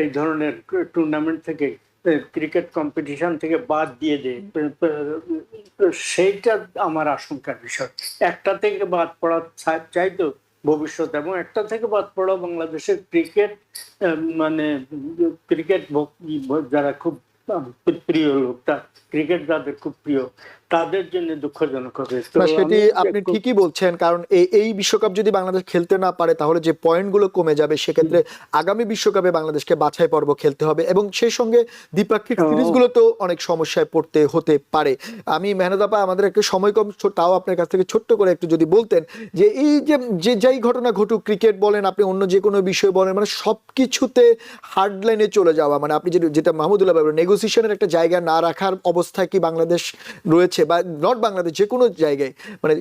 এই ধরনের টুর্নামেন্ট থেকে, ক্রিকেট কম্পিটিশন থেকে বাদ দিয়ে দেয়, সেইটা আমার আশঙ্কার বিষয়। একটা থেকে বাদ পড়া চাইতো ভবিষ্যৎ, এবং একটা থেকে বাদ পড়া বাংলাদেশের ক্রিকেট মানে ক্রিকেট যারা খুব প্রিয় লোক, ক্রিকেট যাদের খুব প্রিয়, তাদের জন্য দুঃখজনক হবে। সেটি আপনি ঠিকই বলছেন, কারণ এই বিশ্বকাপ যদি বাংলাদেশ খেলতে না পারে তাহলে যে পয়েন্টগুলো কমে যাবে, সেক্ষেত্রে আগামী বিশ্বকাপে বাংলাদেশকে বাছাই পর্ব খেলতে হবে, এবং সেই সঙ্গে দ্বিপাক্ষিক সিরিজগুলো তো অনেক সমস্যায় পড়তে হতে পারে। আমি মেহনাত আপা, আমাদের একটু সময় কম, তাও আপনার কাছ থেকে ছোট্ট করে একটু যদি বলতেন যে এই যে যাই ঘটনা ঘটুক, ক্রিকেট বলেন, আপনি অন্য যে কোনো বিষয় বলেন, মানে সবকিছুতে হার্ড লাইনে চলে যাওয়া, মানে আপনি যেটা মাহমুদুল্লাহ ভাই নেগোসিয়েশনের একটা জায়গা না রাখার অবস্থায় কি বাংলাদেশ রয়েছে, বা নট বাংলাদেশ, যে কোনো জায়গায়, মানে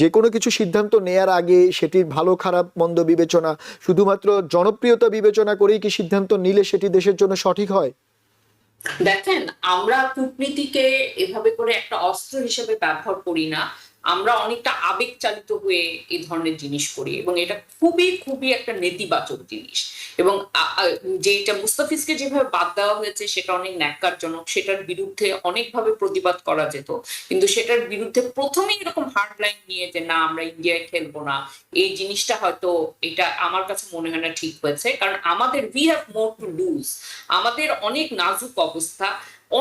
যে কোনো কিছু সিদ্ধান্ত নেয়ার আগে সেটির ভালো খারাপ মন্দ বিবেচনা, শুধুমাত্র জনপ্রিয়তা বিবেচনা করেই কি সিদ্ধান্ত নিলে সেটি দেশের জন্য সঠিক হয়? দেখেন, আমরা কূটনীতিকে এভাবে করে একটা অস্ত্র হিসেবে ব্যবহার করি না, আমরা অনেকটা আবেগ চালিত হয়ে এই ধরনের জিনিস করি, এবং এটা খুবই খুবই একটা নেতিবাচক জিনিস। এবং যেটা মুস্তাফিজকে যেভাবে বাদ দেওয়া হয়েছে সেটা অনেক ন্যাক্কারজনক, সেটার বিরুদ্ধে অনেকভাবে প্রতিবাদ করা যেত, কিন্তু সেটার বিরুদ্ধে প্রথমেই এরকম হার্ড লাইন নিয়ে যে না আমরা ইন্ডিয়ায় খেলবো না, এই জিনিসটা হয়তো এটা আমার কাছে মনে হয় না ঠিক হয়েছে। কারণ আমাদের we have more to lose, আমাদের অনেক নাজুক অবস্থা,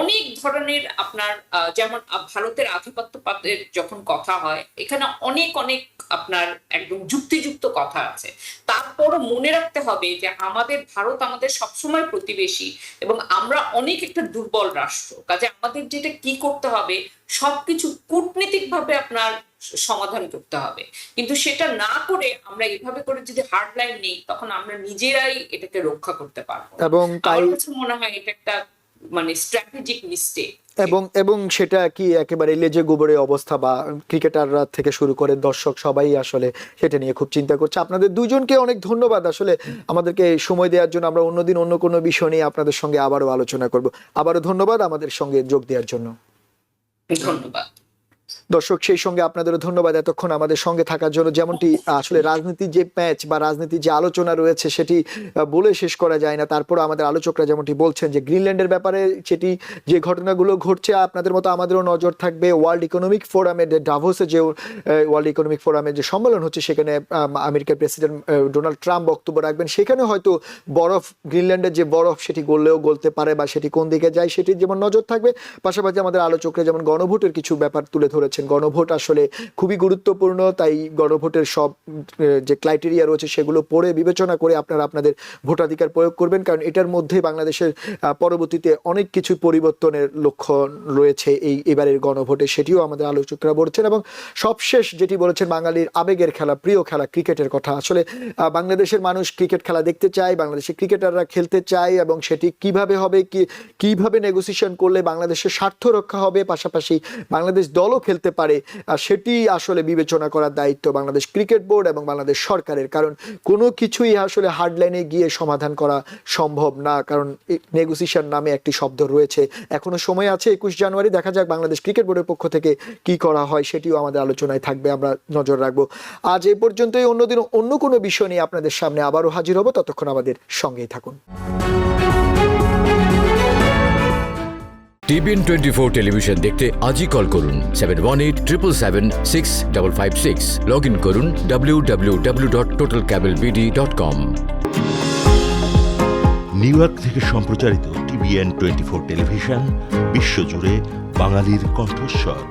অনেক ধরনের আপনার যেমন ভারতের আধিপত্যবাদের যখন কথা হয়, এখানে অনেক অনেক আপনার একদম যুক্তিযুক্ত কথা আছে। তারপরও মনে রাখতে হবে যে আমাদের ভারত আমাদের সবসময় প্রতিবেশী, এবং আমরা অনেক একটা দুর্বল রাষ্ট্র, কাজে আমাদের যেটা কি করতে হবে, সবকিছু কূটনীতিক ভাবে আপনার সমাধান করতে হবে। কিন্তু সেটা না করে আমরা এভাবে করে যদি হার্ড লাইন নেই, তখন আমরা নিজেরাই এটাকে রক্ষা করতে পারবো। এবং তাই আমার কাছে মনে হয় এটা একটা মানে স্ট্র্যাটেজিক মিস্টেক। এবং সেটা কি একেবারে লেজে গোবরে অবস্থা, বা ক্রিকেটাররা থেকে শুরু করে দর্শক সবাই আসলে সেটা নিয়ে খুব চিন্তা করছে। আপনাদের দুইজনকে অনেক ধন্যবাদ আসলে আমাদেরকে সময় দেওয়ার জন্য। আমরা অন্যদিন অন্য কোনো বিষয় নিয়ে আপনাদের সঙ্গে আবারও আলোচনা করব। আবারও ধন্যবাদ আমাদের সঙ্গে যোগ দেওয়ার জন্য। ধন্যবাদ দর্শক, সেই সঙ্গে আপনাদেরও ধন্যবাদ এতক্ষণ আমাদের সঙ্গে থাকার জন্য। যেমনটি আসলে রাজনীতির যে ম্যাচ বা রাজনীতির যে আলোচনা রয়েছে সেটি বলে শেষ করা যায় না, তারপর আমাদের আলোচকরা যেমনটি বলছেন যে গ্রিনল্যান্ডের ব্যাপারে সেটি যে ঘটনাগুলো ঘটছে, আপনাদের মতো আমাদেরও নজর থাকবে। ওয়ার্ল্ড ইকোনমিক ফোরামের ডাভোসে যে ওয়ার্ল্ড ইকোনমিক ফোরামের যে সম্মেলন হচ্ছে, সেখানে আমেরিকার প্রেসিডেন্ট ডোনাল্ড ট্রাম্প বক্তব্য রাখবেন। সেখানে হয়তো বরফ, গ্রিনল্যান্ডের যে বরফ সেটি গললেও গলতে পারে, বা সেটি কোন দিকে যায় সেটির যেমন নজর থাকবে। পাশাপাশি আমাদের আলোচকরা যেমন গণভোটের কিছু ব্যাপার তুলে ধরেছেন। গণভোট আসলে খুবই গুরুত্বপূর্ণ, তাই গণভোটের সব যে ক্রাইটেরিয়া রয়েছে সেগুলো পড়ে বিবেচনা করে আপনারা আপনাদের ভোটাধিকার প্রয়োগ করবেন, কারণ এটার মধ্যে বাংলাদেশের পরবর্তীতে অনেক কিছু পরিবর্তনের লক্ষ্য রয়েছে এবারের গণভোটে, সেটিও আমাদের আলোচকরা বলছেন। এবং সবশেষ যেটি বলেছেন, বাঙালির আবেগের খেলা, প্রিয় খেলা ক্রিকেটের কথা। আসলে বাংলাদেশের মানুষ ক্রিকেট খেলা দেখতে চায়, বাংলাদেশের ক্রিকেটাররা খেলতে চায়, এবং সেটি কিভাবে হবে, কিভাবে নেগোসিয়েশন করলে বাংলাদেশের স্বার্থ রক্ষা হবে, পাশাপাশি বাংলাদেশ দলও খেলতে পারে, সেটি আসলে বিবেচনা করার দায়িত্ব বাংলাদেশ ক্রিকেট বোর্ড এবং বাংলাদেশ সরকারের। কারণ কোনো কিছুই আসলে হার্ডলাইনে গিয়ে সমাধান করা সম্ভব না, কারণ নেগোসিয়েশন নামে একটি শব্দ রয়েছে। এখনো সময় আছে, 21 জানুয়ারি, দেখা যাক বাংলাদেশ ক্রিকেট বোর্ডের পক্ষ থেকে কি করা হয়, সেটিও আমাদের আলোচনায় থাকবে, আমরা নজর রাখবো। আজ এই পর্যন্তই, অন্যদিন অন্য কোনো বিষয় নিয়ে আপনাদের সামনে আবারও হাজির হব, ততক্ষণ আমাদের সঙ্গেই থাকুন। TBN 24 টেলিভিশন দেখতে আজই কল করুন 7187776556। লগ ইন করুন www.totalcablebd.com। নিউ ইয়র্ক থেকে সম্প্রচারিত TBN 24 টেলিভিশন বিশ্বজুড়ে বাঙালির কণ্ঠস্বর।